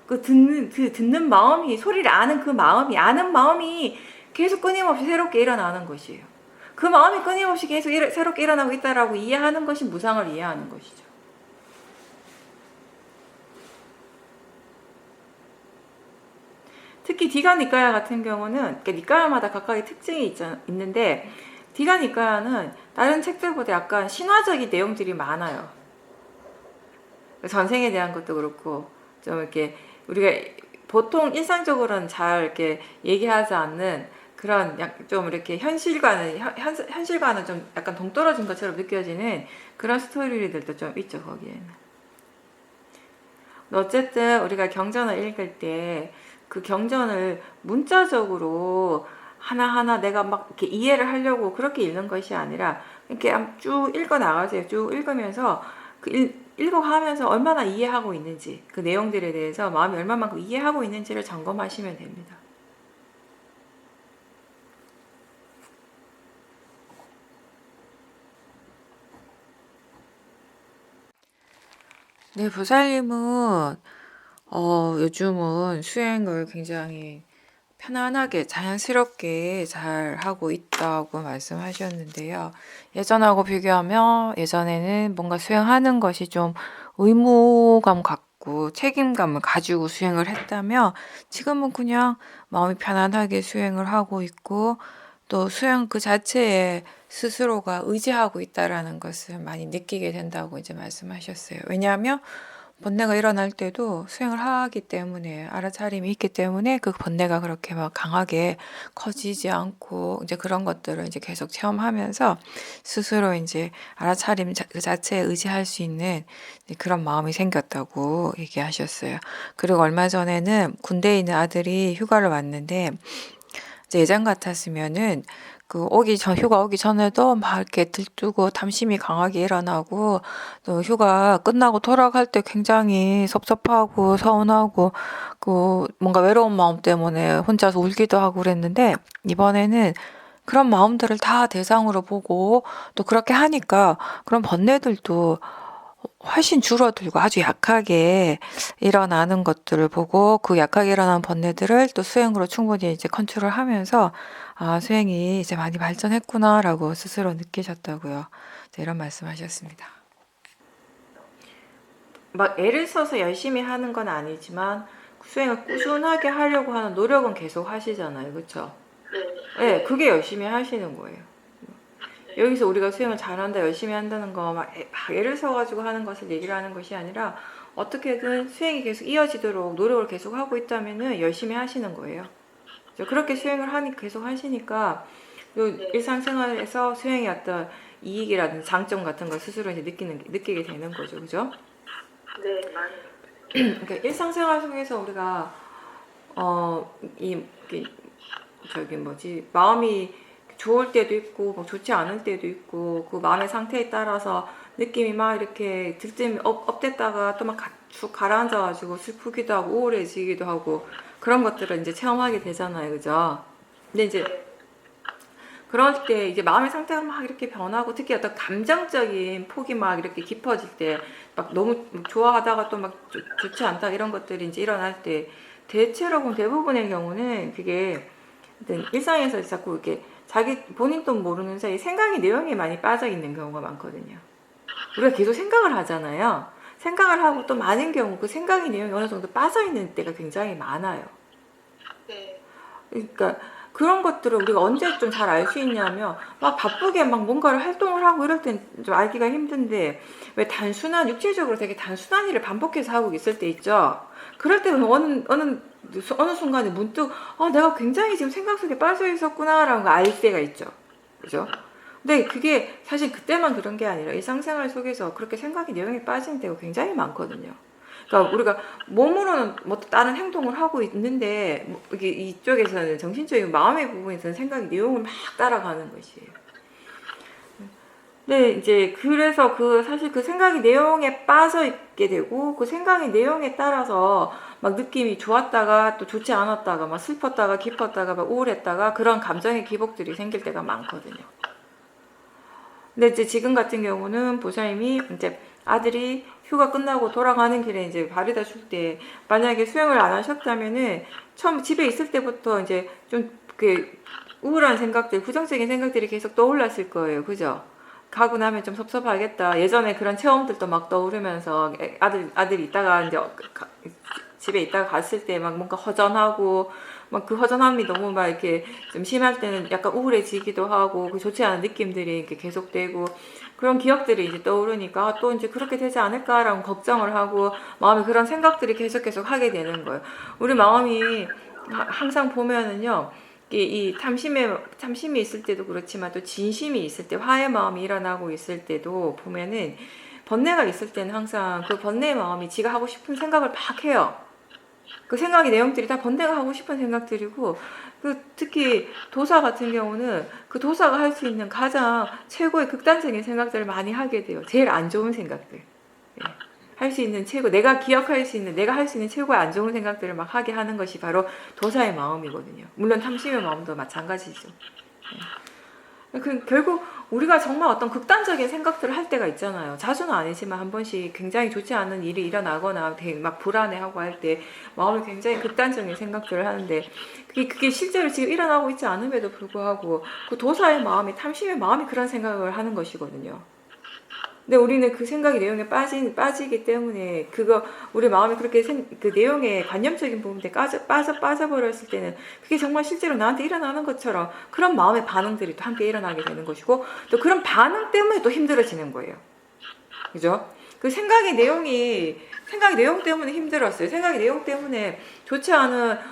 그 듣는 마음이, 소리를 아는 그 마음이, 아는 마음이 계속 끊임없이 새롭게 일어나는 것이에요. 그 마음이 끊임없이 계속 새롭게 일어나고 있다라고 이해하는 것이 무상을 이해하는 것이죠. 특히 디가 니까야 같은 경우는, 니까야마다 각각의 특징이 있는데, 디가 니까야는 다른 책들보다 약간 신화적인 내용들이 많아요. 전생에 대한 것도 그렇고, 좀 이렇게 우리가 보통 일상적으로는 잘 이렇게 얘기하지 않는 그런 좀 이렇게 현실과는 좀 약간 동떨어진 것처럼 느껴지는 그런 스토리들도 좀 있죠, 거기에는. 어쨌든 우리가 경전을 읽을 때 그 경전을 문자적으로 하나하나 내가 막 이렇게 이해를 하려고 그렇게 읽는 것이 아니라, 이렇게 쭉 읽어 나가세요. 쭉 읽으면서 읽어가면서 얼마나 이해하고 있는지, 그 내용들에 대해서 마음이 얼마만큼 이해하고 있는지를 점검하시면 됩니다. 네, 부살님은 요즘은 수행을 굉장히 편안하게 자연스럽게 잘 하고 있다고 말씀하셨는데요. 예전하고 비교하면, 예전에는 뭔가 수행하는 것이 좀 의무감 갖고 책임감을 가지고 수행을 했다면, 지금은 그냥 마음이 편안하게 수행을 하고 있고, 또 수행 그 자체에 스스로가 의지하고 있다라는 것을 많이 느끼게 된다고 이제 말씀하셨어요. 왜냐하면 번뇌가 일어날 때도 수행을 하기 때문에, 알아차림이 있기 때문에 그 번뇌가 그렇게 막 강하게 커지지 않고, 이제 그런 것들을 이제 계속 체험하면서 스스로 이제 알아차림 그 자체에 의지할 수 있는 그런 마음이 생겼다고 얘기하셨어요. 그리고 얼마 전에는 군대에 있는 아들이 휴가를 왔는데, 이제 예전 같았으면은 그 휴가 오기 전에도 막 이렇게 들뜨고 탐심이 강하게 일어나고 또 휴가 끝나고 돌아갈 때 굉장히 섭섭하고 서운하고 그 뭔가 외로운 마음 때문에 혼자서 울기도 하고 그랬는데 이번에는 그런 마음들을 다 대상으로 보고 또 그렇게 하니까 그런 번뇌들도 훨씬 줄어들고 아주 약하게 일어나는 것들을 보고 그 약하게 일어나는 번뇌들을 또 수행으로 충분히 이제 컨트롤하면서 아, 수행이 이제 많이 발전했구나라고 스스로 느끼셨다고요. 네, 이런 말씀하셨습니다. 막 애를 써서 열심히 하는 건 아니지만 수행을 꾸준하게 하려고 하는 노력은 계속 하시잖아요. 그렇죠? 네, 그게 열심히 하시는 거예요. 여기서 우리가 수행을 잘한다, 열심히 한다는 거 막 애를 써가지고 하는 것을 얘기를 하는 것이 아니라 어떻게든 수행이 계속 이어지도록 노력을 계속 하고 있다면은 열심히 하시는 거예요. 그렇게 수행을 계속 하시니까 일상생활에서 수행의 어떤 이익이라든지 장점 같은 걸 스스로 이제 느끼게 되는 거죠, 그죠? 네, 많이. 그러니까 일상생활 속에서 우리가 마음이 좋을 때도 있고 뭐 좋지 않을 때도 있고 그 마음의 상태에 따라서 느낌이 막 이렇게 들뜸 업됐다가 또 막 쭉 가라앉아가지고 슬프기도 하고 우울해지기도 하고 그런 것들을 이제 체험하게 되잖아요, 그죠? 근데 이제 그럴 때 이제 마음의 상태가 막 이렇게 변하고 특히 어떤 감정적인 폭이 막 이렇게 깊어질 때 막 너무 좋아하다가 또 막 좋지 않다 이런 것들이 이제 일어날 때 대체로 보면 대부분의 경우는 그게 일상에서 자꾸 이렇게 자기 본인도 모르는 사이 생각이 내용에 많이 빠져 있는 경우가 많거든요. 우리가 계속 생각을 하잖아요. 생각을 하고 또 많은 경우 그 생각이 내용이 어느 정도 빠져 있는 때가 굉장히 많아요. 네. 그러니까 그런 것들을 우리가 언제 좀 잘 알 수 있냐면 막 바쁘게 막 뭔가를 활동을 하고 이럴 땐 좀 알기가 힘든데 왜 육체적으로 되게 단순한 일을 반복해서 하고 있을 때 있죠. 그럴 때는 어느 순간에 문득 내가 굉장히 지금 생각 속에 빠져 있었구나라는 걸 알 때가 있죠. 그죠? 근데 그게 사실 그때만 그런 게 아니라 일상생활 속에서 그렇게 생각이 내용에 빠지는 때가 굉장히 많거든요. 그러니까 우리가 몸으로는 뭐 다른 행동을 하고 있는데 이게 이쪽에서는 정신적인 마음의 부분에서는 생각이 내용을 막 따라가는 것이에요. 네, 이제 그래서 사실 그 생각이 내용에 빠져 있게 되고 그 생각의 내용에 따라서 막 느낌이 좋았다가 또 좋지 않았다가 막 슬펐다가 기뻤다가 막 우울했다가 그런 감정의 기복들이 생길 때가 많거든요. 근데 이제 지금 같은 경우는 보살님이 이제 아들이 휴가 끝나고 돌아가는 길에 이제 바래다 줄 때 만약에 수행을 안 하셨다면은 처음 집에 있을 때부터 이제 좀 그 우울한 생각들, 부정적인 생각들이 계속 떠올랐을 거예요. 그죠? 가고 나면 좀 섭섭하겠다. 예전에 그런 체험들도 막 떠오르면서 아들이 있다가 이제 집에 있다가 갔을 때 막 뭔가 허전하고 막 그 허전함이 너무 막 이렇게 좀 심할 때는 약간 우울해지기도 하고 그 좋지 않은 느낌들이 이렇게 계속되고 그런 기억들이 이제 떠오르니까 또 이제 그렇게 되지 않을까라는 걱정을 하고 마음에 그런 생각들이 계속 하게 되는 거예요. 우리 마음이 항상 보면은요. 이 탐심이 있을 때도 그렇지만 또 진심이 있을 때 화의 마음이 일어나고 있을 때도 보면은 번뇌가 있을 때는 항상 그 번뇌의 마음이 지가 하고 싶은 생각을 막 해요. 그 생각의 내용들이 다 번뇌가 하고 싶은 생각들이고 특히 도사 같은 경우는 그 도사가 할 수 있는 가장 최고의 극단적인 생각들을 많이 하게 돼요. 제일 안 좋은 생각들. 할 수 있는 내가 기억할 수 있는, 내가 할 수 있는 최고의 안 좋은 생각들을 막 하게 하는 것이 바로 도사의 마음이거든요. 물론 탐심의 마음도 마찬가지죠. 결국 우리가 정말 어떤 극단적인 생각들을 할 때가 있잖아요. 자주는 아니지만 한 번씩 굉장히 좋지 않은 일이 일어나거나 되게 막 불안해하고 할 때 마음이 굉장히 극단적인 생각들을 하는데 그게 실제로 지금 일어나고 있지 않음에도 불구하고 그 도사의 마음이, 탐심의 마음이 그런 생각을 하는 것이거든요. 근데 우리는 그 생각이 내용에 빠지기 때문에 우리 마음이 그렇게 그 내용의 관념적인 부분에 빠져버렸을 때는 그게 정말 실제로 나한테 일어나는 것처럼 그런 마음의 반응들이 또 함께 일어나게 되는 것이고 또 그런 반응 때문에 또 힘들어지는 거예요. 그죠? 그 생각의 내용 때문에 힘들었어요. 생각의 내용 때문에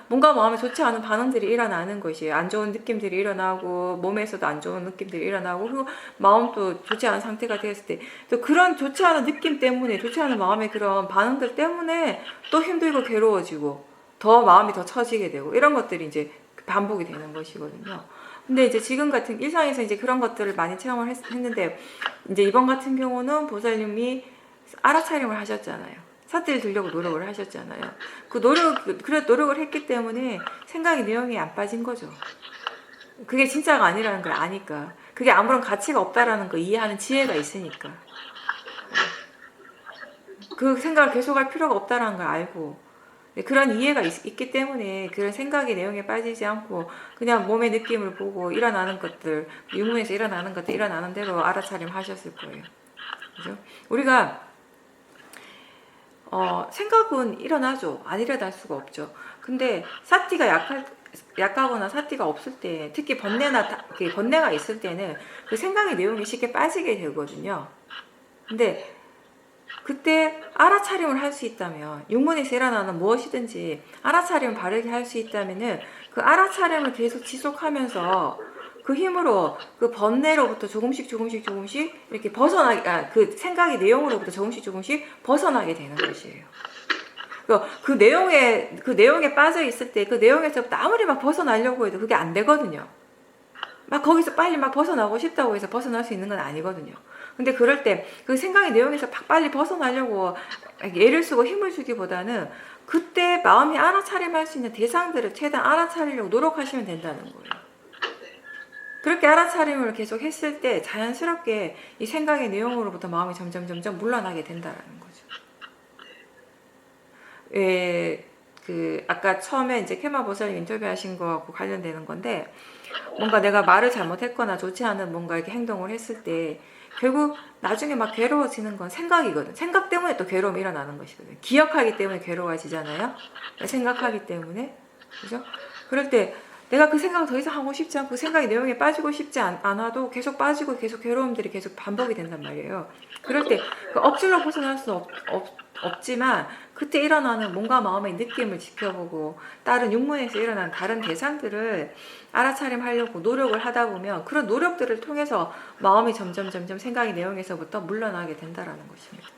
뭔가 마음에 좋지 않은 반응들이 일어나는 것이에요. 안 좋은 느낌들이 일어나고, 몸에서도 안 좋은 느낌들이 일어나고, 그리고 마음도 좋지 않은 상태가 되었을 때, 또 그런 좋지 않은 느낌 때문에, 좋지 않은 마음의 그런 반응들 때문에 또 힘들고 괴로워지고, 더 마음이 더 처지게 되고, 이런 것들이 이제 반복이 되는 것이거든요. 근데 이제 지금 같은 일상에서 이제 그런 것들을 많이 체험을 했는데, 이제 이번 같은 경우는 보살님이 알아차림을 하셨잖아요. 사태를 들려고 노력을 하셨잖아요. 그래 노력을 했기 때문에 생각의 내용이 안 빠진 거죠. 그게 진짜가 아니라는 걸 아니까. 그게 아무런 가치가 없다라는 걸 이해하는 지혜가 있으니까. 그 생각을 계속할 필요가 없다라는 걸 알고, 그런 이해가 있기 때문에 그런 생각의 내용에 빠지지 않고 그냥 몸의 느낌을 보고 일어나는 것들, 유문에서 일어나는 것들 일어나는 대로 알아차림 하셨을 거예요. 그죠? 우리가 생각은 일어나죠. 안 일어날 수가 없죠. 근데 사티가 약하거나 사티가 없을 때, 특히 번뇌가 있을 때는 그 생각의 내용이 쉽게 빠지게 되거든요. 근데 그때 알아차림을 할 수 있다면, 육문에서 일어나는 무엇이든지 알아차림을 바르게 할 수 있다면은 그 알아차림을 계속 지속하면서 그 힘으로 그 번뇌로부터 조금씩 이렇게 그 생각의 내용으로부터 조금씩 벗어나게 되는 것이에요. 그 내용에 빠져 있을 때 그 내용에서부터 아무리 막 벗어나려고 해도 그게 안 되거든요. 막 거기서 빨리 막 벗어나고 싶다고 해서 벗어날 수 있는 건 아니거든요. 근데 그럴 때 그 생각의 내용에서 빨리 벗어나려고 애를 쓰고 힘을 주기보다는 그때 마음이 알아차림할 수 있는 대상들을 최대한 알아차리려고 노력하시면 된다는 거예요. 그렇게 알아차림을 계속 했을 때 자연스럽게 이 생각의 내용으로부터 마음이 점점 물러나게 된다라는 거죠. 아까 처음에 이제 케마 보살님 인터뷰하신 거하고 관련되는 건데, 뭔가 내가 말을 잘못했거나 좋지 않은 뭔가 이렇게 행동을 했을 때 결국 나중에 막 괴로워지는 건 생각이거든. 생각 때문에 또 괴로움이 일어나는 것이거든. 기억하기 때문에 괴로워지잖아요. 생각하기 때문에. 그죠? 그럴 때 내가 그 생각을 더 이상 하고 싶지 않고 그 생각의 내용에 빠지고 싶지 않아도 계속 빠지고 계속 괴로움들이 계속 반복이 된단 말이에요. 그럴 때 억지로 벗어날 수는 없지만 그때 일어나는 몸과 마음의 느낌을 지켜보고 다른 육문에서 일어나는 다른 대상들을 알아차림하려고 노력을 하다 보면 그런 노력들을 통해서 마음이 점점 생각의 내용에서부터 물러나게 된다라는 것입니다.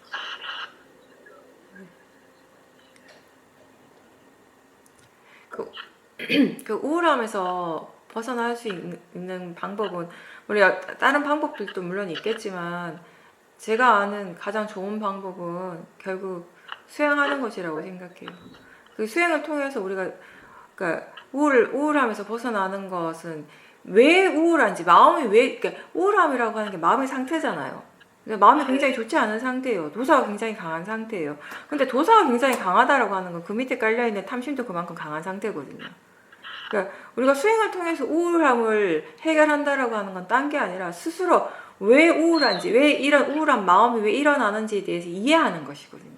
그 우울함에서 벗어날 수 있는 방법은, 우리가 다른 방법들도 물론 있겠지만 제가 아는 가장 좋은 방법은 결국 수행하는 것이라고 생각해요. 그 수행을 통해서 우리가, 그러니까 우울함에서 벗어나는 것은 왜 우울한지, 그러니까 우울함이라고 하는 게 마음의 상태잖아요. 마음이 굉장히 좋지 않은 상태예요. 도사가 굉장히 강한 상태예요. 근데 도사가 굉장히 강하다라고 하는 건 그 밑에 깔려있는 탐심도 그만큼 강한 상태거든요. 그러니까 우리가 수행을 통해서 우울함을 해결한다라고 하는 건 딴 게 아니라 스스로 왜 우울한지, 왜 이런 우울한 마음이 왜 일어나는지에 대해서 이해하는 것이거든요.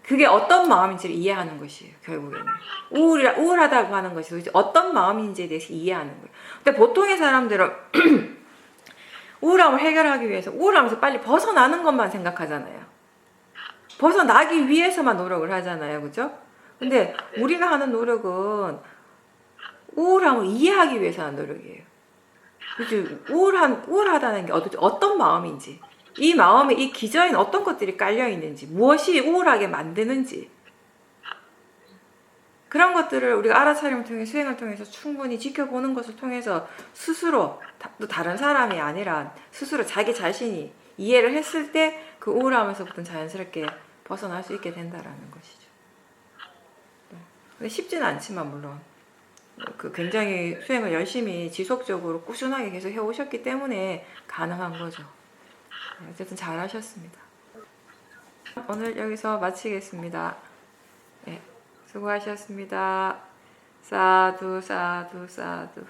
그게 어떤 마음인지를 이해하는 것이에요. 결국에는 우울하다고 하는 것이 도대체 어떤 마음인지에 대해서 이해하는 거예요. 근데 보통의 사람들은 우울함을 해결하기 위해서 우울함에서 빨리 벗어나는 것만 생각하잖아요. 벗어나기 위해서만 노력을 하잖아요. 그죠? 근데 우리가 하는 노력은 우울함을 이해하기 위해서 하는 노력이에요. 그죠? 우울하다는 게 어떤 마음인지, 이 마음에 이 기저에는 어떤 것들이 깔려 있는지, 무엇이 우울하게 만드는지, 그런 것들을 우리가 알아차림을 통해 수행을 통해서 충분히 지켜보는 것을 통해서 스스로, 또 다른 사람이 아니라 스스로 자기 자신이 이해를 했을 때 그 우울함에서부터 자연스럽게 벗어날 수 있게 된다라는 것이죠. 근데 쉽지는 않지만 물론 굉장히 수행을 열심히 지속적으로 꾸준하게 계속 해오셨기 때문에 가능한 거죠. 어쨌든 잘하셨습니다. 오늘 여기서 마치겠습니다. 네, 수고하셨습니다. 사두 사두 사두.